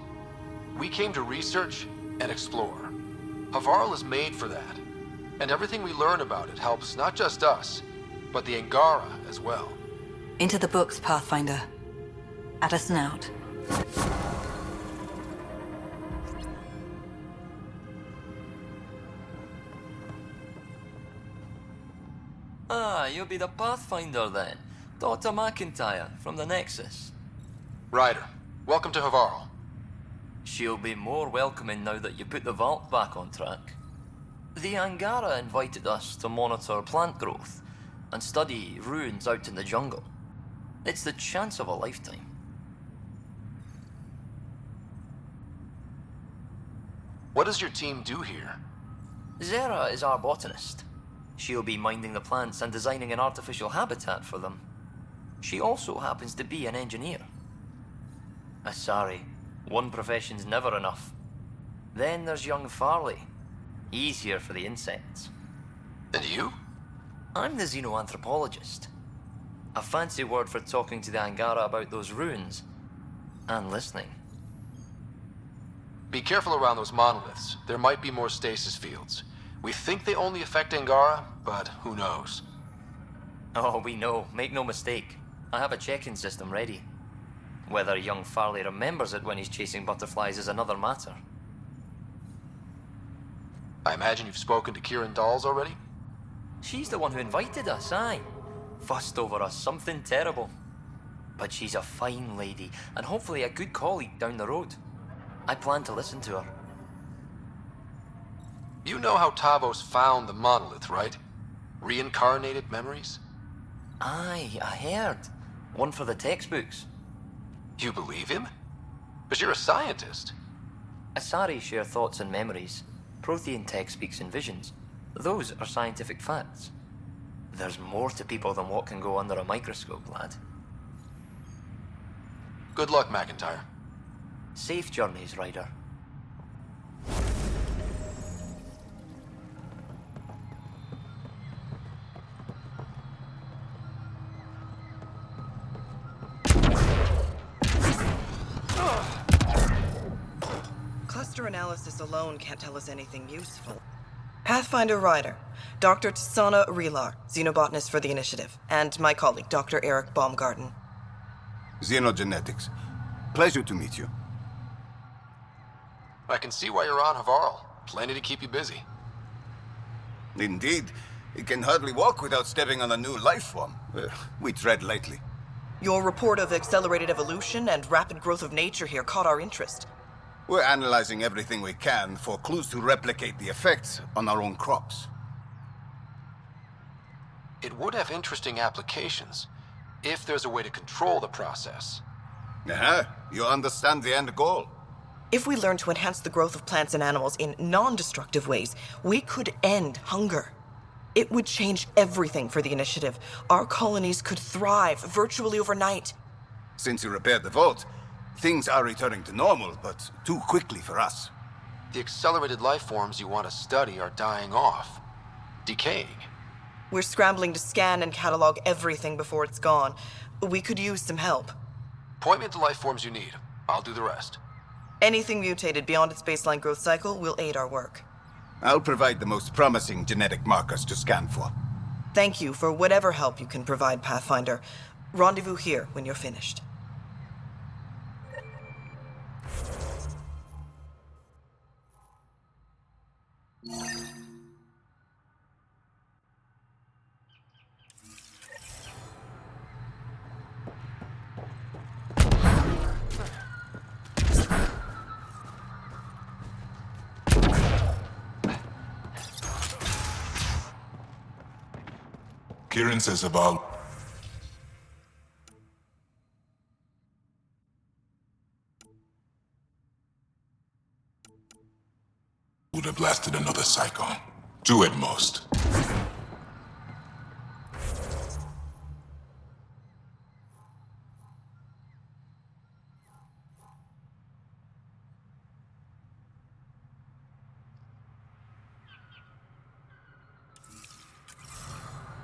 We came to research and explore. Havaral is made for that. And everything we learn about it helps not just us, but the Angara as well. Into the books, Pathfinder. Addison out. Ah, you'll be the Pathfinder then. Dr. McIntyre from the Nexus. Ryder, welcome to Havaral. She'll be more welcoming now that you put the vault back on track. The Angara invited us to monitor plant growth and study ruins out in the jungle. It's the chance of a lifetime. What does your team do here? Zera is our botanist. She'll be minding the plants and designing an artificial habitat for them. She also happens to be an engineer. Sorry, one profession's never enough. Then there's young Farley. He's here for the insects. And you? I'm the xenoanthropologist. A fancy word for talking to the Angara about those ruins. And listening. Be careful around those monoliths. There might be more stasis fields. We think they only affect Angara, but who knows? Oh, we know. Make no mistake. I have a check-in system ready. Whether young Farley remembers it when he's chasing butterflies is another matter. I imagine you've spoken to Kieran Dawes already? She's the one who invited us, aye. Fussed over us something terrible. But she's a fine lady, and hopefully a good colleague down the road. I plan to listen to her. You know how Tavos found the monolith, right? Reincarnated memories? Aye, I heard. One for the textbooks. You believe him? But you're a scientist. Asari share thoughts and memories. Prothean tech speaks in visions. Those are scientific facts. There's more to people than what can go under a microscope, lad. Good luck, McIntyre. Safe journeys, Ryder. Cluster analysis alone can't tell us anything useful. Pathfinder Ryder, Dr. Tsana Relar, xenobotanist for the Initiative, and my colleague, Dr. Eric Baumgarten. Xenogenetics. Pleasure to meet you. I can see why you're on Havaral. Plenty to keep you busy. Indeed. It can hardly walk without stepping on a new life form. We tread lightly. Your report of accelerated evolution and rapid growth of nature here caught our interest. We're analyzing everything we can for clues to replicate the effects on our own crops. It would have interesting applications, if there's a way to control the process. You understand the end goal. If we learn to enhance the growth of plants and animals in non-destructive ways, we could end hunger. It would change everything for the Initiative. Our colonies could thrive virtually overnight. Since you repaired the vault, things are returning to normal, but too quickly for us. The accelerated life forms you want to study are dying off. Decaying. We're scrambling to scan and catalog everything before it's gone. We could use some help. Point me at the life forms you need. I'll do the rest. Anything mutated beyond its baseline growth cycle will aid our work. I'll provide the most promising genetic markers to scan for. Thank you for whatever help you can provide, Pathfinder. Rendezvous here when you're finished. Kieran says about... would have lasted another cycle. 2 at most.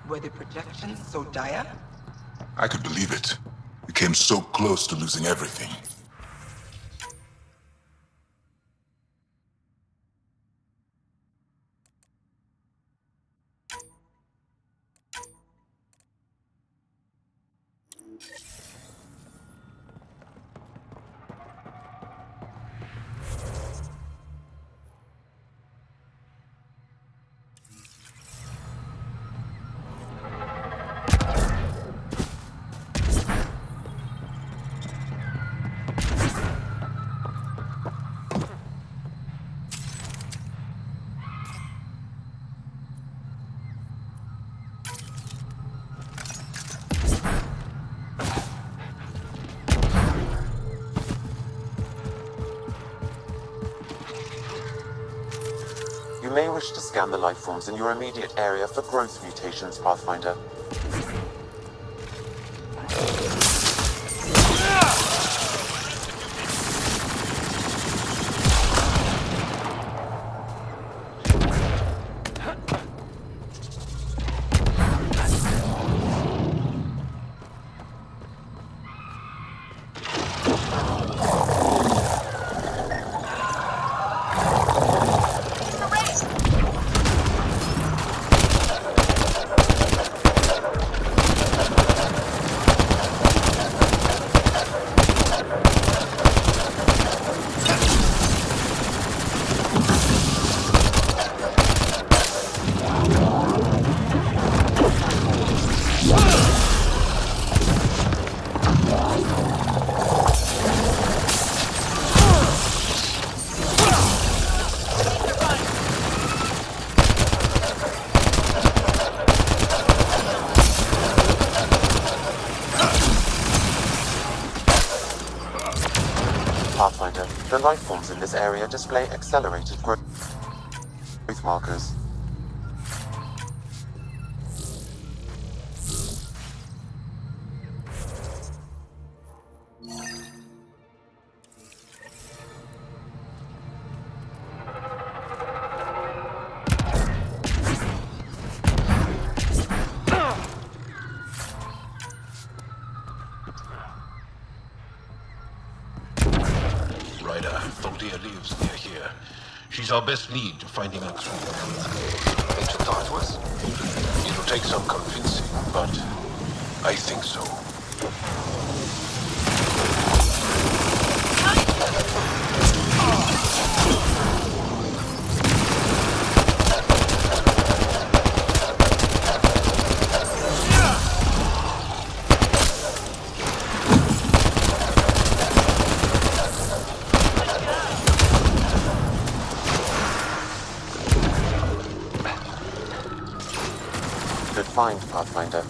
Were the projections so dire? I could believe it. We came so close to losing everything. You may wish to scan the life forms in your immediate area for growth mutations, Pathfinder. Pathfinder, the life forms in this area display accelerated growth markers. She's our best lead to finding out through. Think to start with? It'll take some convincing, but I think so. Find Pathfinder.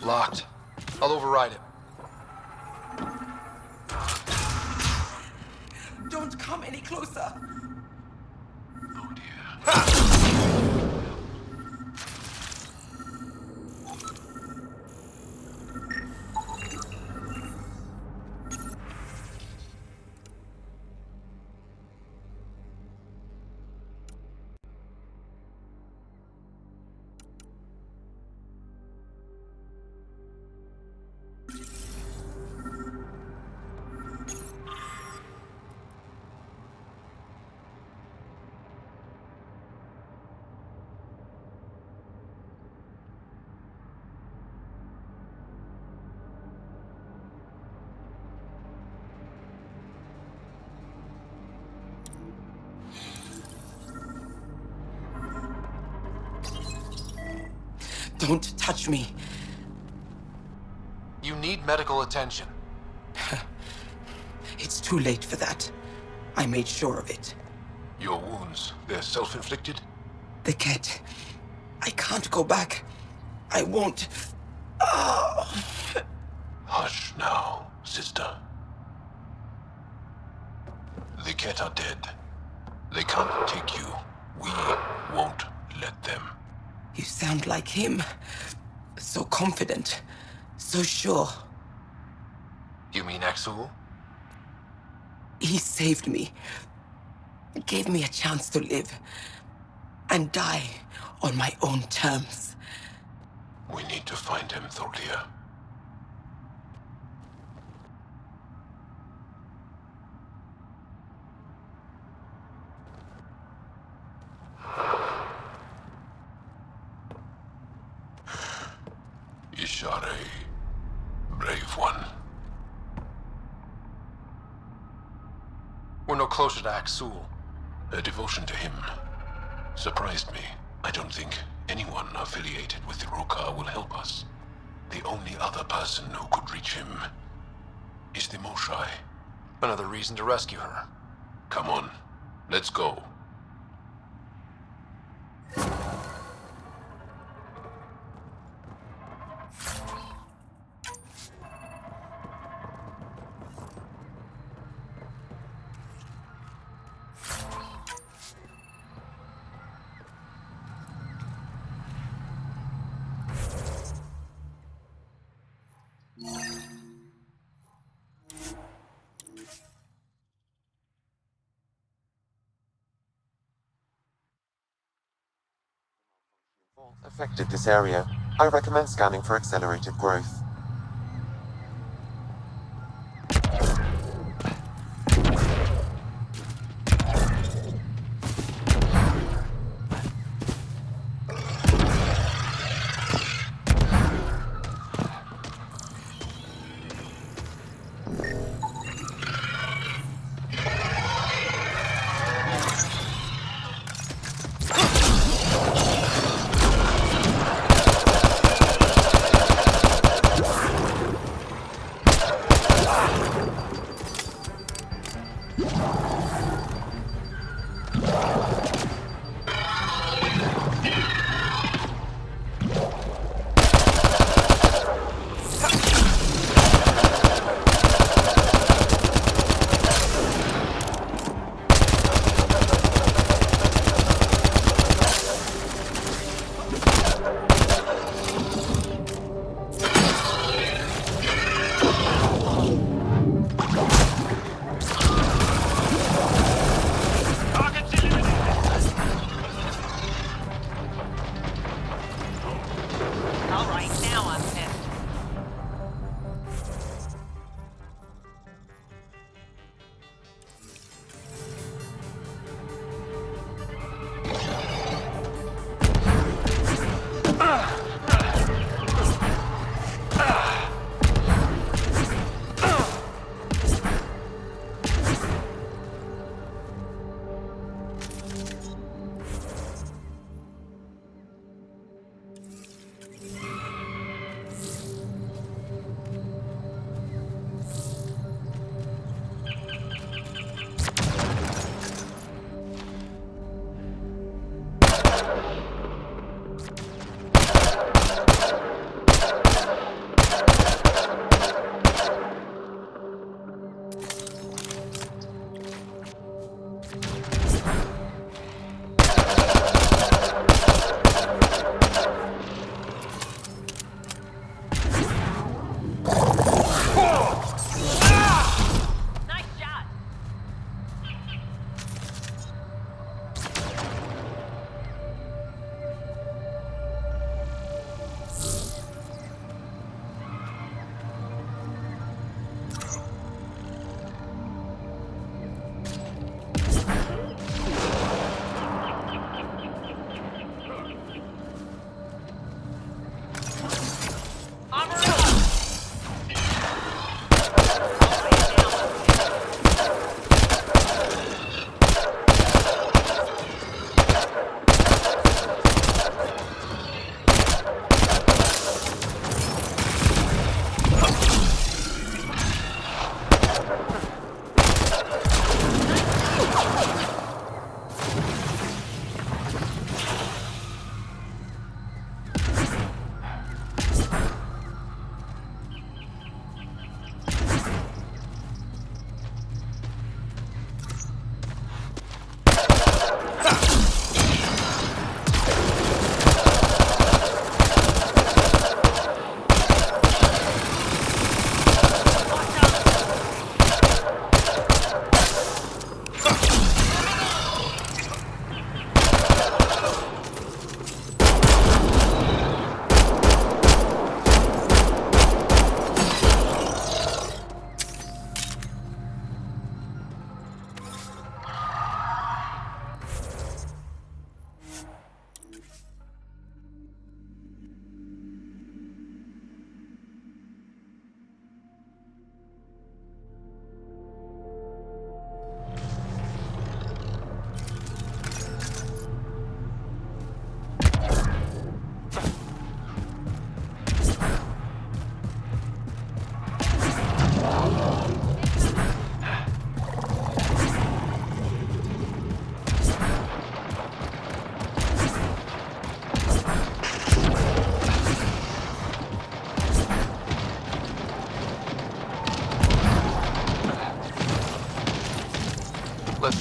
Locked. I'll override it. Don't come any closer. Oh dear. Don't touch me. You need medical attention. It's too late for that. I made sure of it. Your wounds, they're self-inflicted? The cat. I can't go back. I won't. Oh. Hush now, sister. The Ket are dead. They can't take you. We won't let them. You sound like him. So confident. So sure. You mean Axul? He saved me. Gave me a chance to live. And die on my own terms. We need to find him, Thorlia. Ishare, brave one. We're no closer to Axul. Her devotion to him surprised me. I don't think anyone affiliated with the Roka will help us. The only other person who could reach him is the Moshai. Another reason to rescue her. Come on, let's go. Affected this area. I recommend scanning for accelerated growth.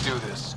do this.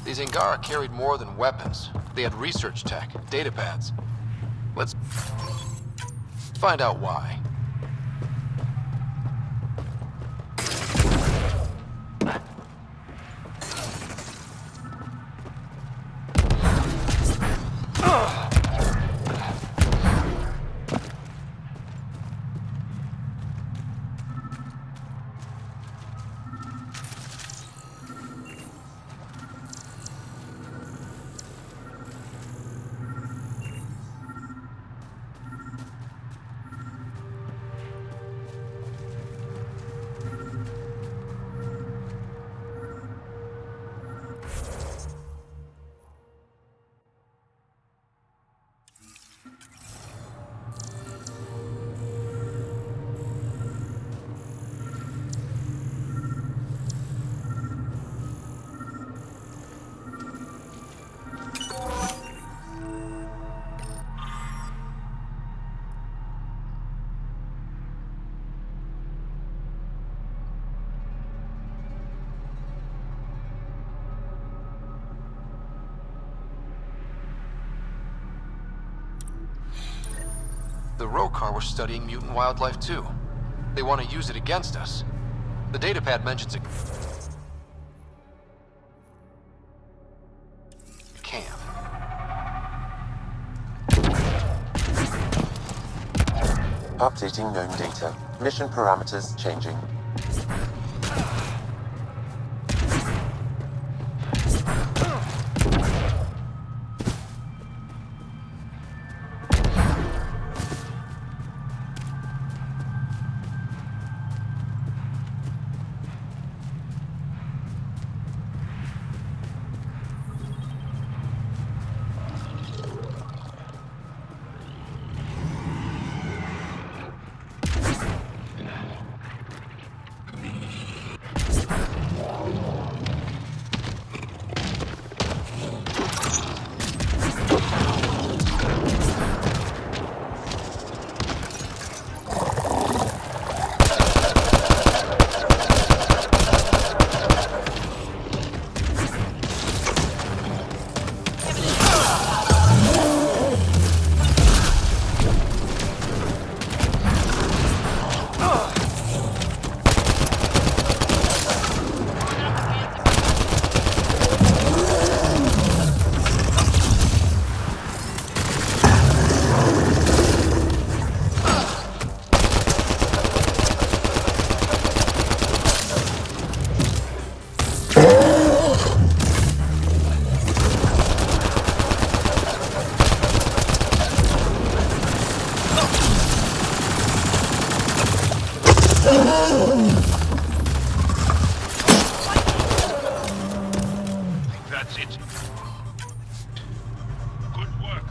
These Angara carried more than weapons. They had research tech, data pads. Let's find out why. The Rokar were studying mutant wildlife too. They want to use it against us. The datapad mentions it. Camp. Updating known data. Mission parameters changing. That's it. Good work.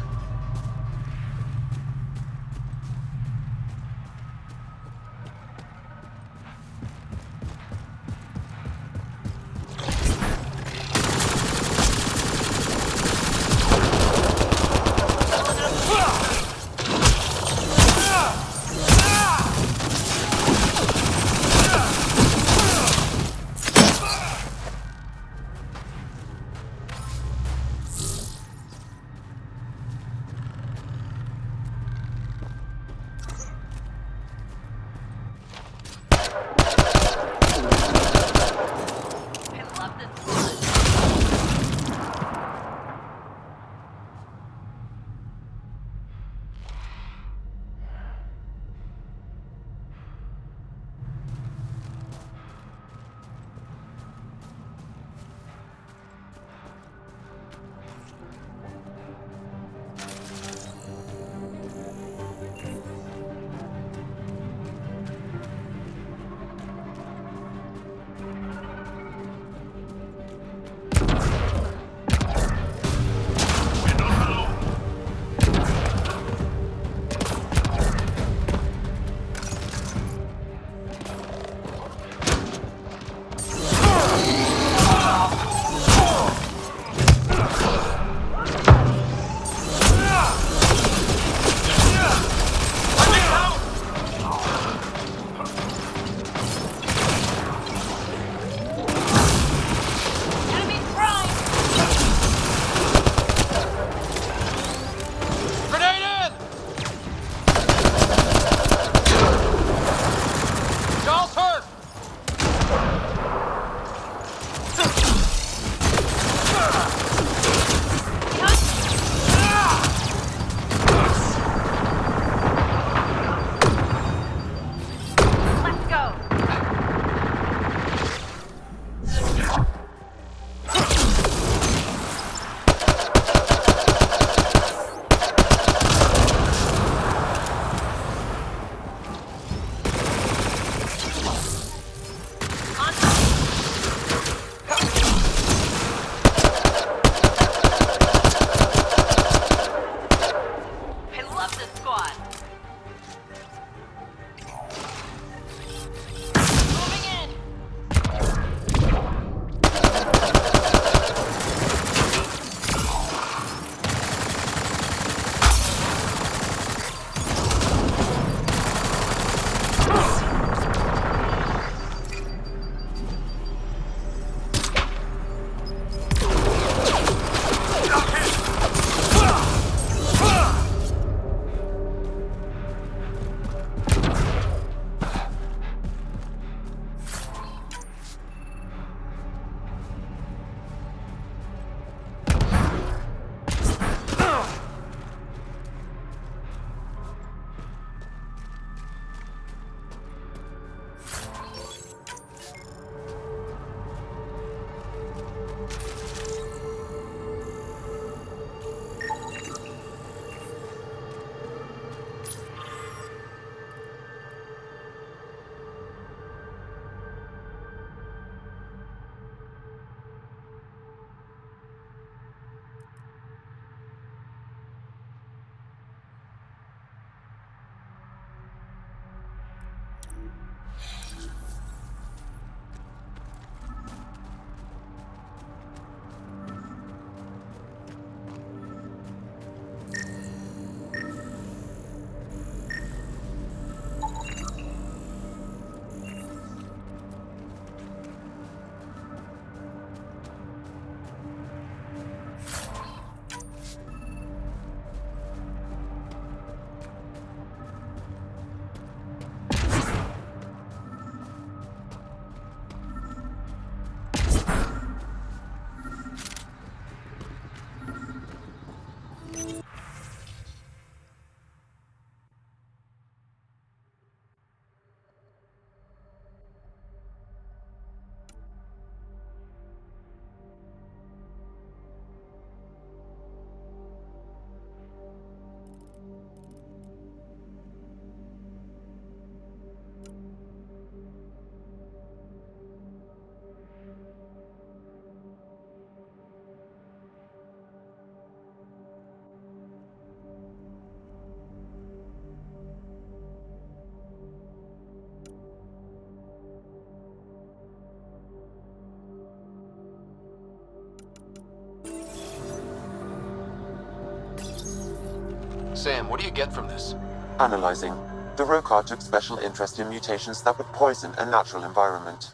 Sam, what do you get from this? Analyzing. The Rokar took special interest in mutations that would poison a natural environment.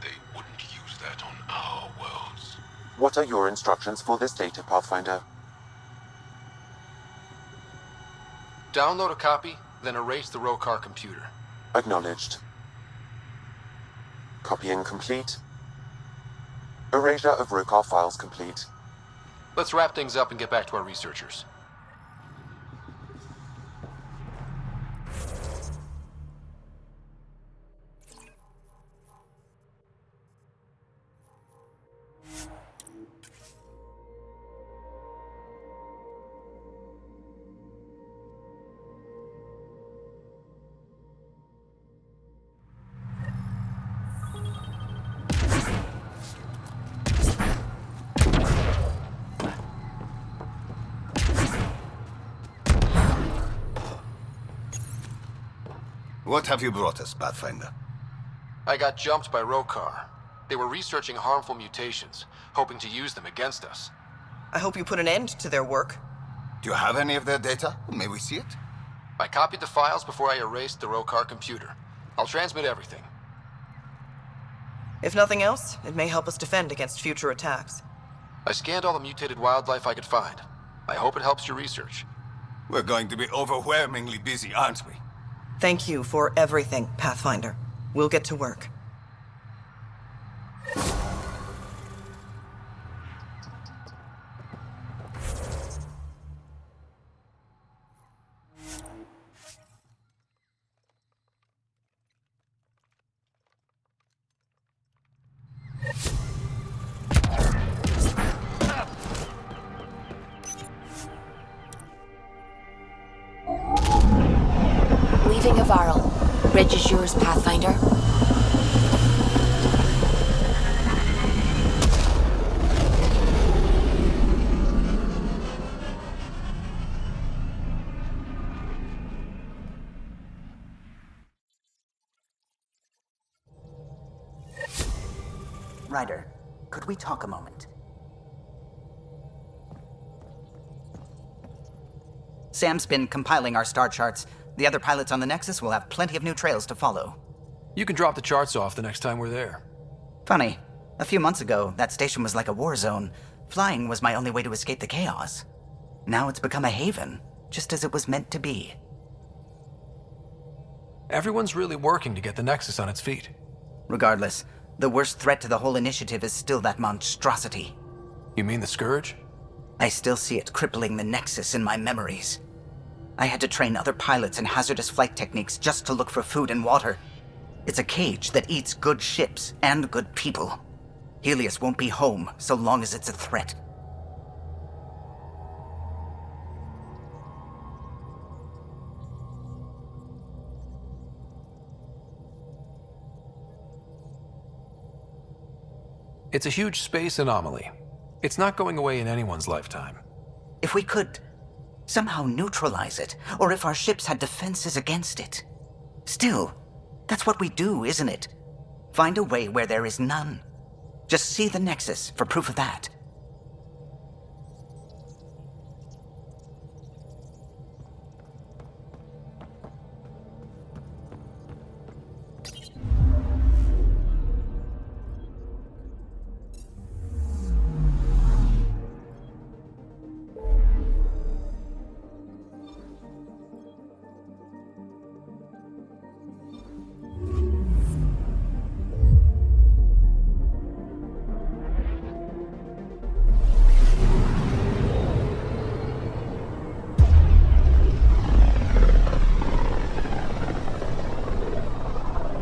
They wouldn't use that on our worlds. What are your instructions for this data, Pathfinder? Download a copy, then erase the Rokar computer. Acknowledged. Copying complete. Erasure of Rokar files complete. Let's wrap things up and get back to our researchers. What have you brought us, Pathfinder? I got jumped by Rokar. They were researching harmful mutations, hoping to use them against us. I hope you put an end to their work. Do you have any of their data? May we see it? I copied the files before I erased the Rokar computer. I'll transmit everything. If nothing else, it may help us defend against future attacks. I scanned all the mutated wildlife I could find. I hope it helps your research. We're going to be overwhelmingly busy, aren't we? Thank you for everything, Pathfinder. We'll get to work. Leaving Avaril. Bridge is yours, Pathfinder. Ryder, could we talk a moment? Sam's been compiling our star charts. The other pilots on the Nexus will have plenty of new trails to follow. You can drop the charts off the next time we're there. Funny, a few months ago, that station was like a war zone. Flying was my only way to escape the chaos. Now it's become a haven, just as it was meant to be. Everyone's really working to get the Nexus on its feet. Regardless, the worst threat to the whole initiative is still that monstrosity. You mean the Scourge? I still see it crippling the Nexus in my memories. I had to train other pilots in hazardous flight techniques just to look for food and water. It's a cage that eats good ships and good people. Helios won't be home so long as it's a threat. It's a huge space anomaly. It's not going away in anyone's lifetime. If we could somehow neutralize it, or if our ships had defenses against it. Still, that's what we do, isn't it? Find a way where there is none. Just see the Nexus for proof of that.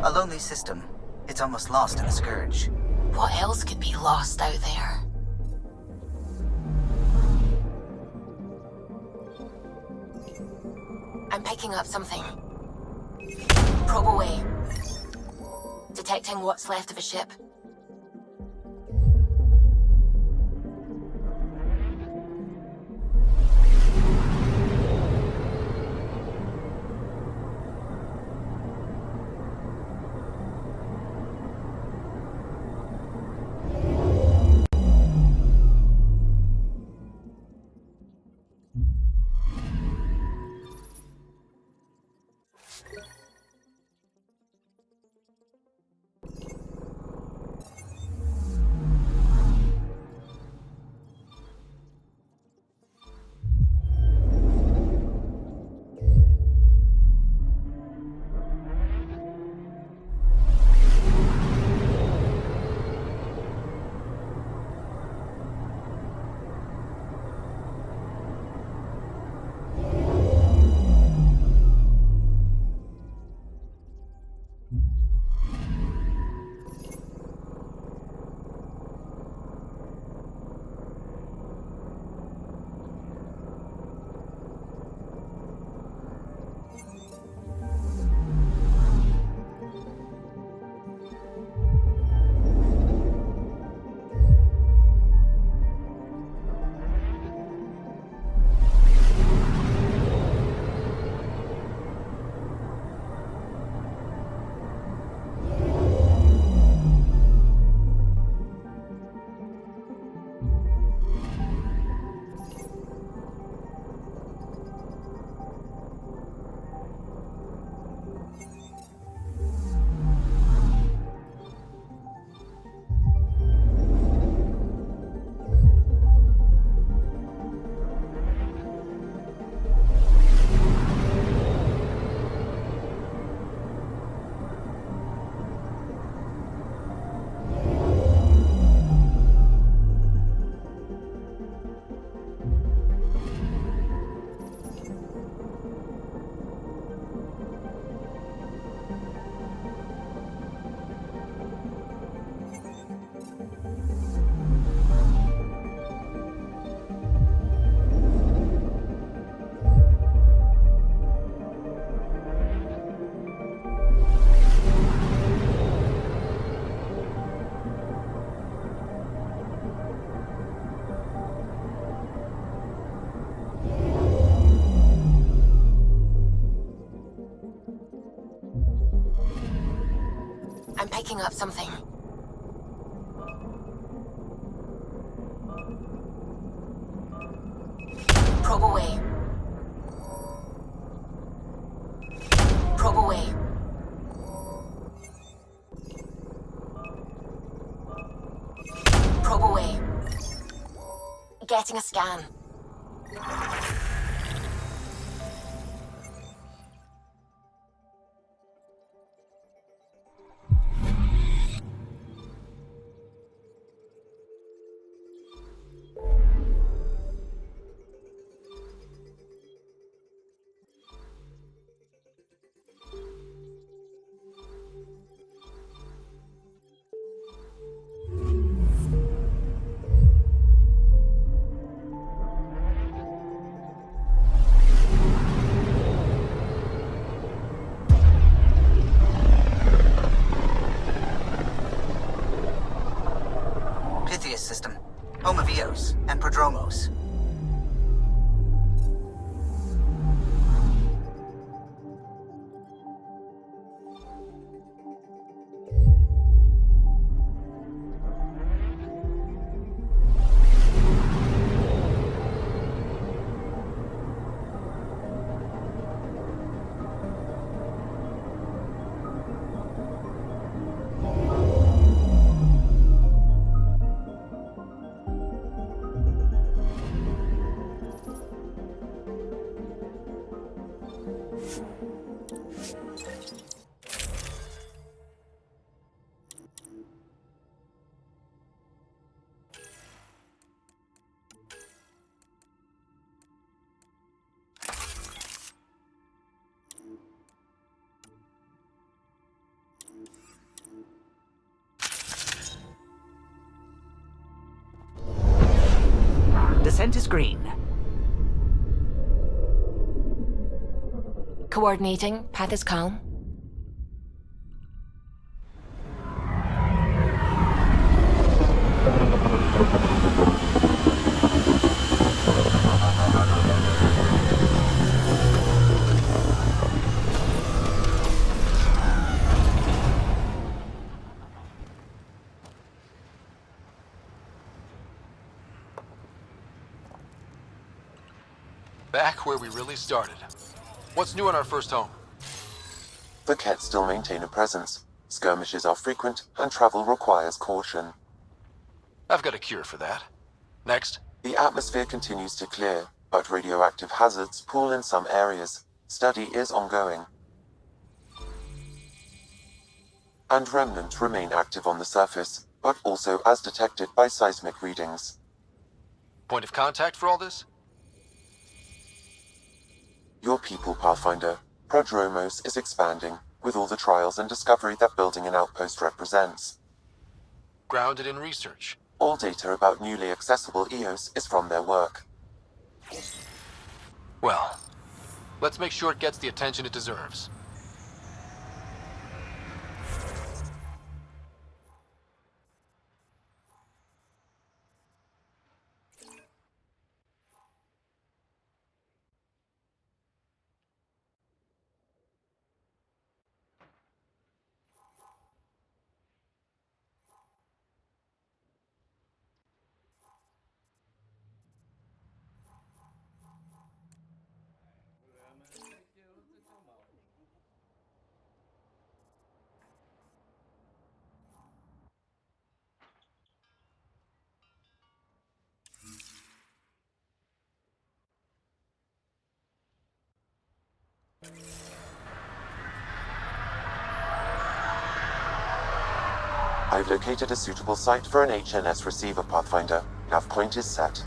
A lonely system. It's almost lost in the Scourge. What else could be lost out there? I'm picking up something. Probe away. Detecting what's left of a ship. picking up something. Probe away. Probe away. Probe away. Getting a scan. System, home of Eos and Prodromos. Descent is green. Coordinating. Path is calm. Back where we really started. What's new in our first home? The Kett still maintain a presence. Skirmishes are frequent, and travel requires caution. I've got a cure for that. Next. The atmosphere continues to clear, but radioactive hazards pool in some areas. Study is ongoing. And remnants remain active on the surface, but also as detected by seismic readings. Point of contact for all this? Your people, Pathfinder. Prodromos is expanding, with all the trials and discovery that building an outpost represents. Grounded in research. All data about newly accessible Eos is from their work. Well, let's make sure it gets the attention it deserves. I've located a suitable site for an HNS receiver, Pathfinder. Nav point is set.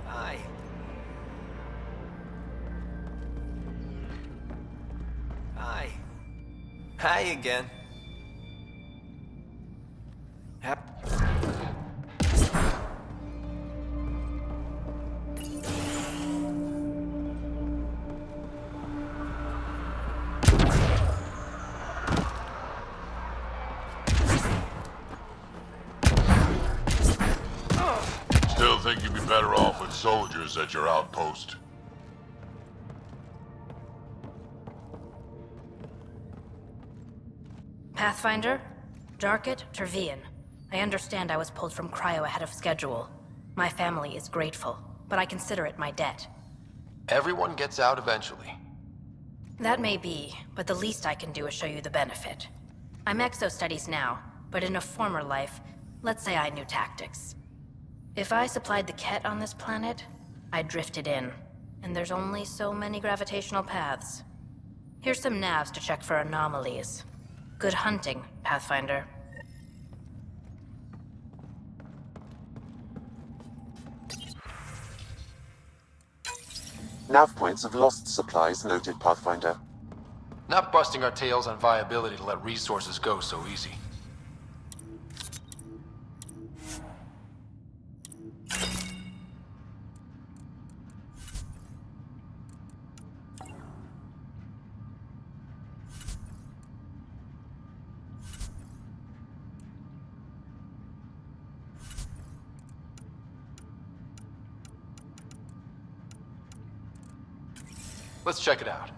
Hi. Hi. Hi again. Still think you'd be better off with soldiers at your outpost. Pathfinder? Jarkett, Tervian. I understand I was pulled from cryo ahead of schedule. My family is grateful, but I consider it my debt. Everyone gets out eventually. That may be, but the least I can do is show you the benefit. I'm exo-studies now, but in a former life, let's say I knew tactics. If I supplied the Ket on this planet, I drifted in, and there's only so many gravitational paths. Here's some navs to check for anomalies. Good hunting, Pathfinder. Nav points of lost supplies noted, Pathfinder. Not busting our tails on viability to let resources go so easy. Let's check it out.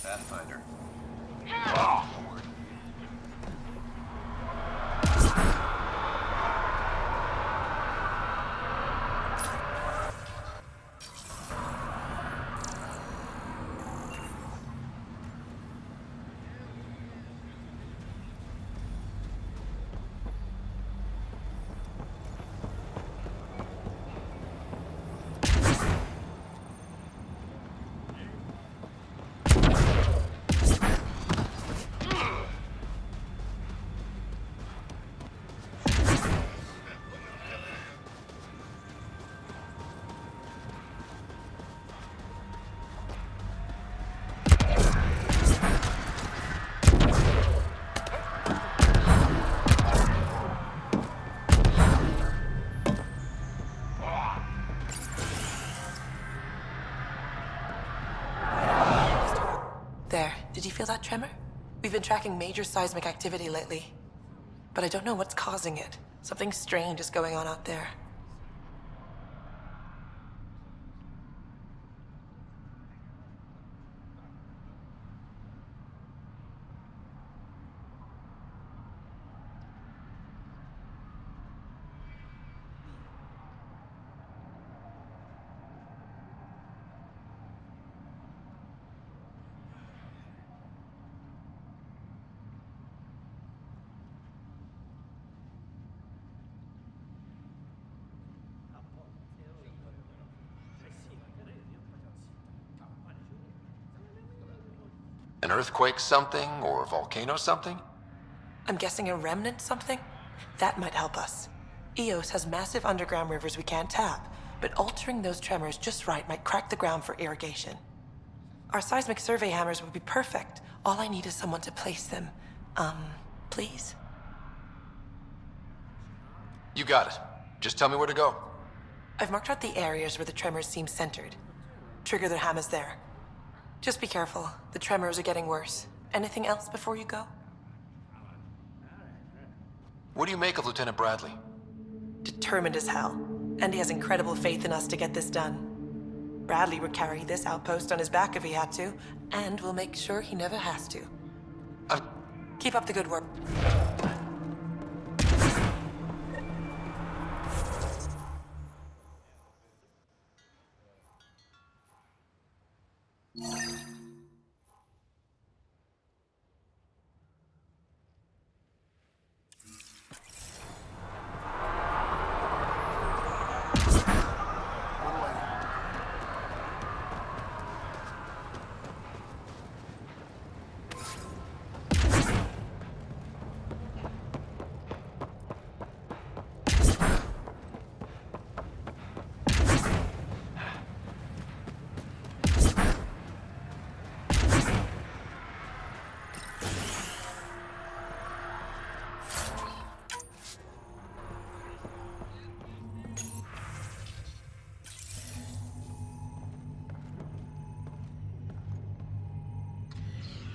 Pathfinder. There, did you feel that tremor? We've been tracking major seismic activity lately, but I don't know what's causing it. Something strange is going on out there. An earthquake something, or a volcano something? I'm guessing a remnant something? That might help us. Eos has massive underground rivers we can't tap, but altering those tremors just right might crack the ground for irrigation. Our seismic survey hammers would be perfect. All I need is someone to place them. Please? You got it. Just tell me where to go. I've marked out the areas where the tremors seem centered. Trigger the hammers there. Just be careful. The tremors are getting worse. Anything else before you go? What do you make of Lieutenant Bradley? Determined as hell. And he has incredible faith in us to get this done. Bradley would carry this outpost on his back if he had to, and we'll make sure he never has to. Keep up the good work.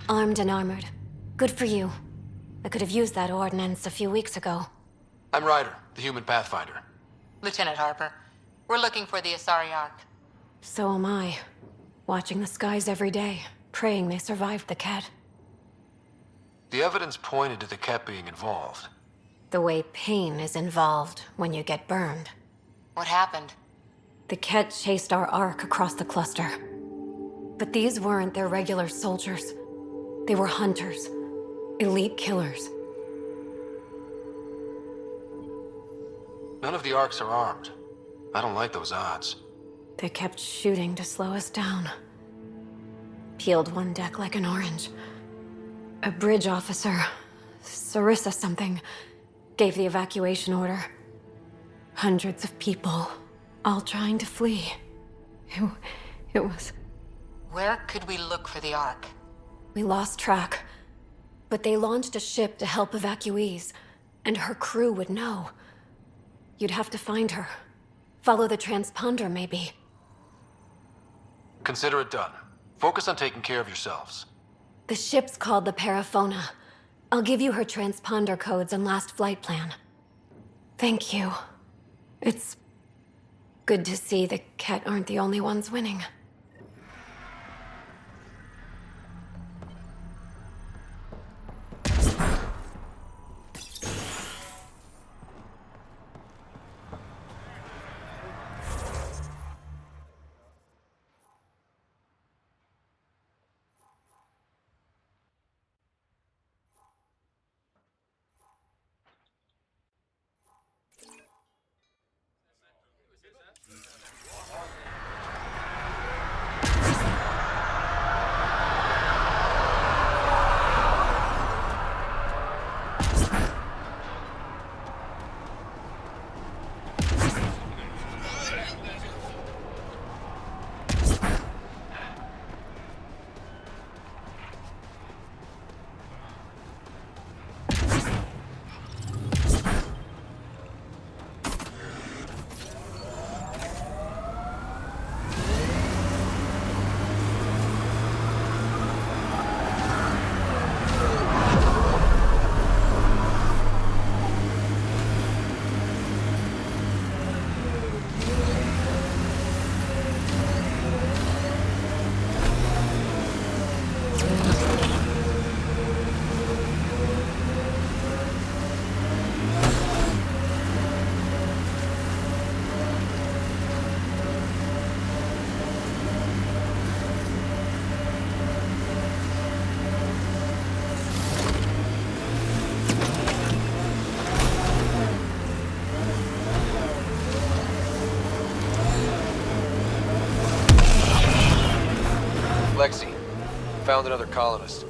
Armed and armored. Good for you. I could have used that ordnance a few weeks ago. I'm Ryder, the human pathfinder. Lieutenant Harper, we're looking for the Asari Ark. So am I. Watching the skies every day, praying they survived the Ket. The evidence pointed to the Ket being involved. The way pain is involved when you get burned. What happened? The Ket chased our Ark across the cluster. But these weren't their regular soldiers. They were hunters. Elite killers. None of the Arks are armed. I don't like those odds. They kept shooting to slow us down. Peeled one deck like an orange. A bridge officer, Sarissa something, gave the evacuation order. Hundreds of people, all trying to flee. It was... Where could we look for the Ark? We lost track. But they launched a ship to help evacuees, and her crew would know. You'd have to find her. Follow the transponder, maybe. Consider it done. Focus on taking care of yourselves. The ship's called the Paraphona. I'll give you her transponder codes and last flight plan. Thank you. It's good to see the Ket aren't the only ones winning. Lexi, found another colonist.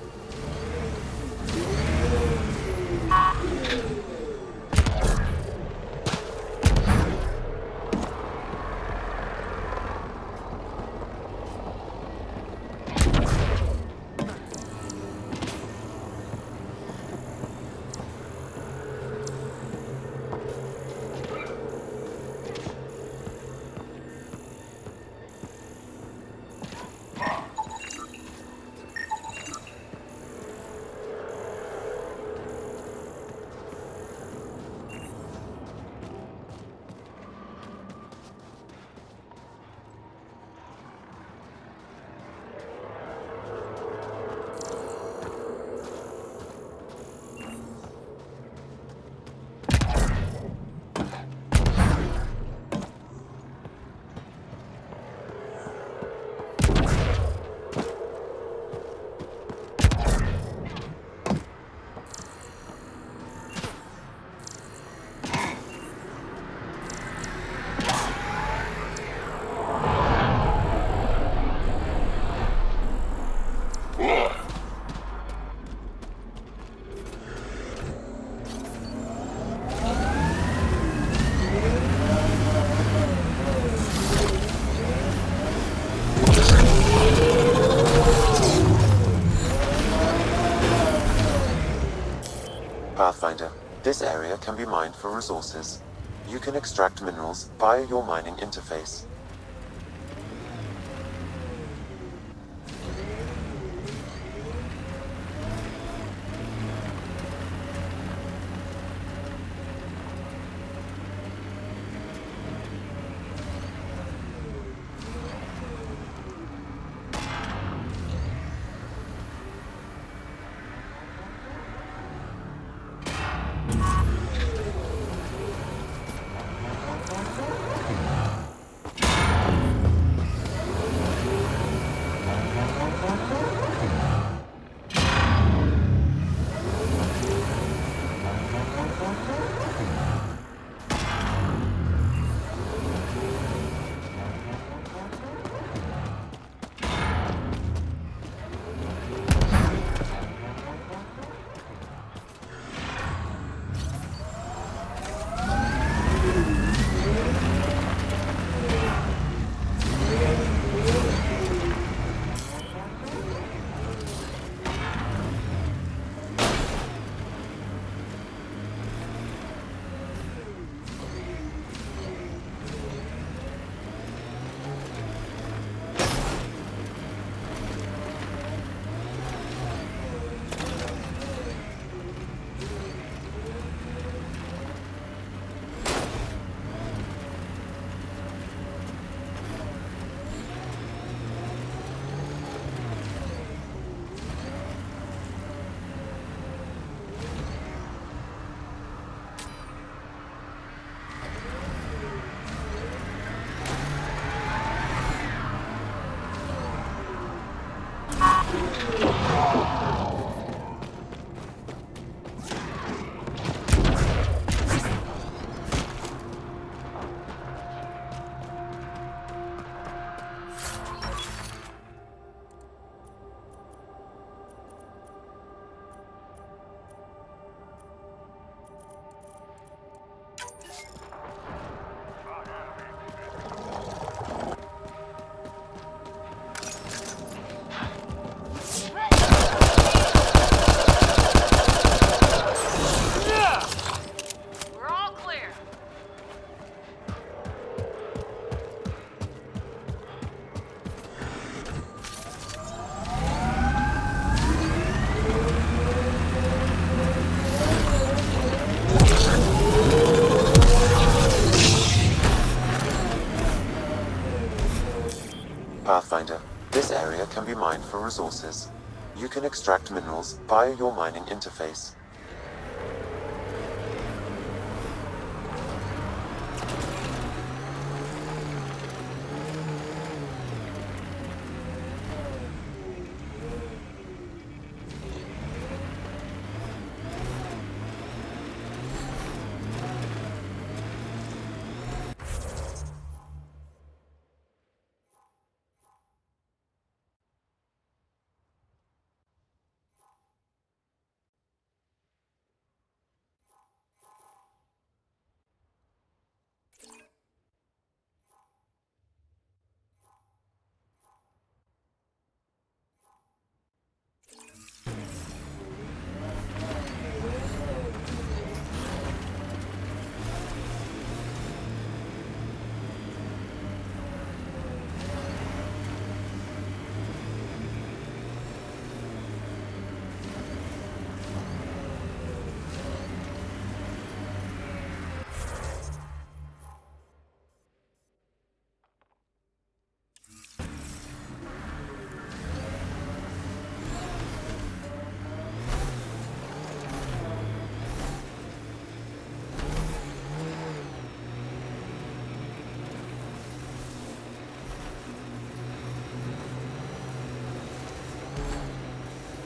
This area can be mined for resources. You can extract minerals via your mining interface. Pathfinder, this area can be mined for resources. You can extract minerals via your mining interface.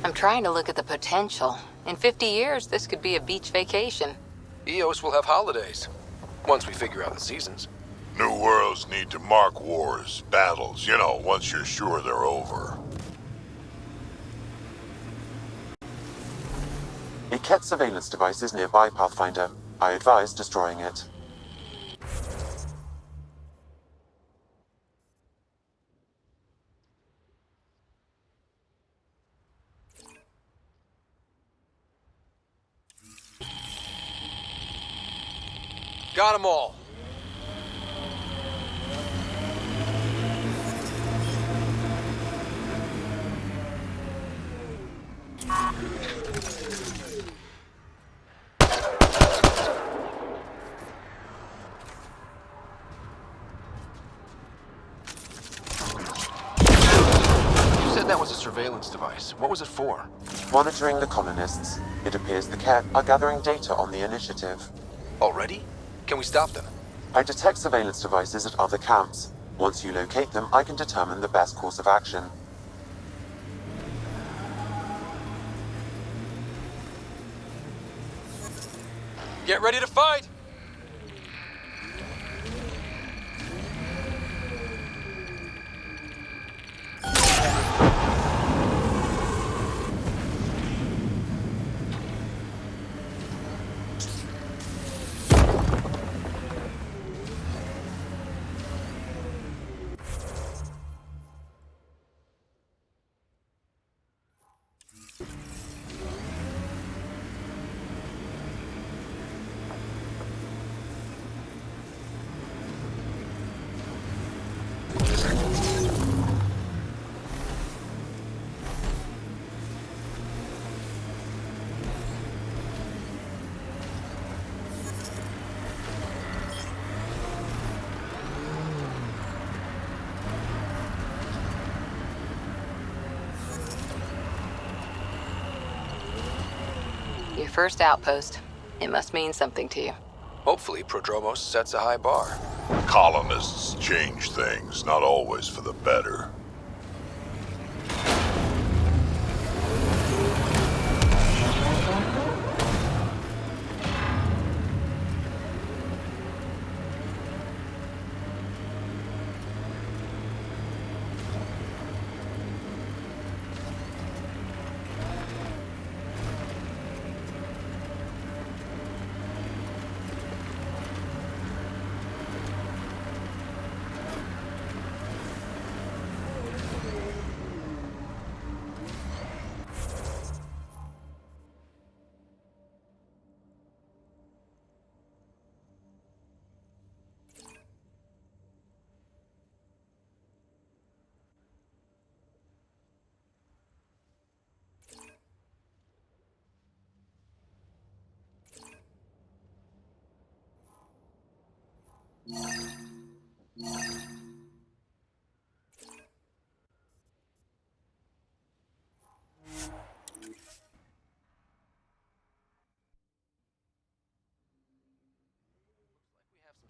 I'm trying to look at the potential. In 50 years, this could be a beach vacation. EOS will have holidays, once we figure out the seasons. New worlds need to mark wars, battles, you know, once you're sure they're over. A Ket surveillance device is nearby, Pathfinder. I advise destroying it. Got them all. That was a surveillance device. What was it for? Monitoring the colonists. It appears the Ket are gathering data on the initiative. Already? Can we stop them? I detect surveillance devices at other camps. Once you locate them, I can determine the best course of action. Get ready to fight! Your first outpost. It must mean something to you. Hopefully, Prodromos sets a high bar. Colonists change things, not always for the better.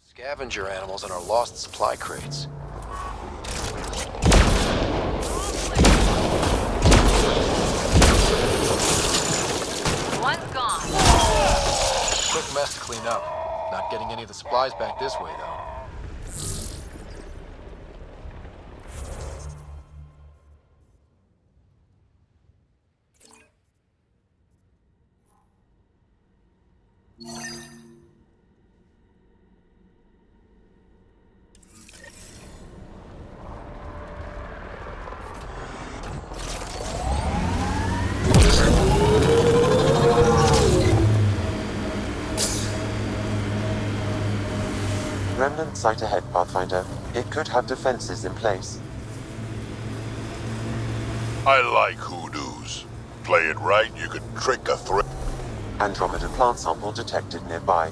Scavenger animals in our lost supply crates. One's gone. Quick mess to clean up. Not getting any of the supplies back this way, though. Remnant site ahead, Pathfinder. It could have defenses in place. I like hoodoos. Play it right, you could trick a threat. Andromeda plant sample detected nearby.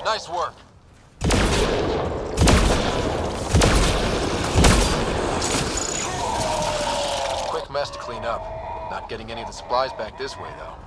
Nice work. Quick mess to clean up. Not getting any of the supplies back this way, though.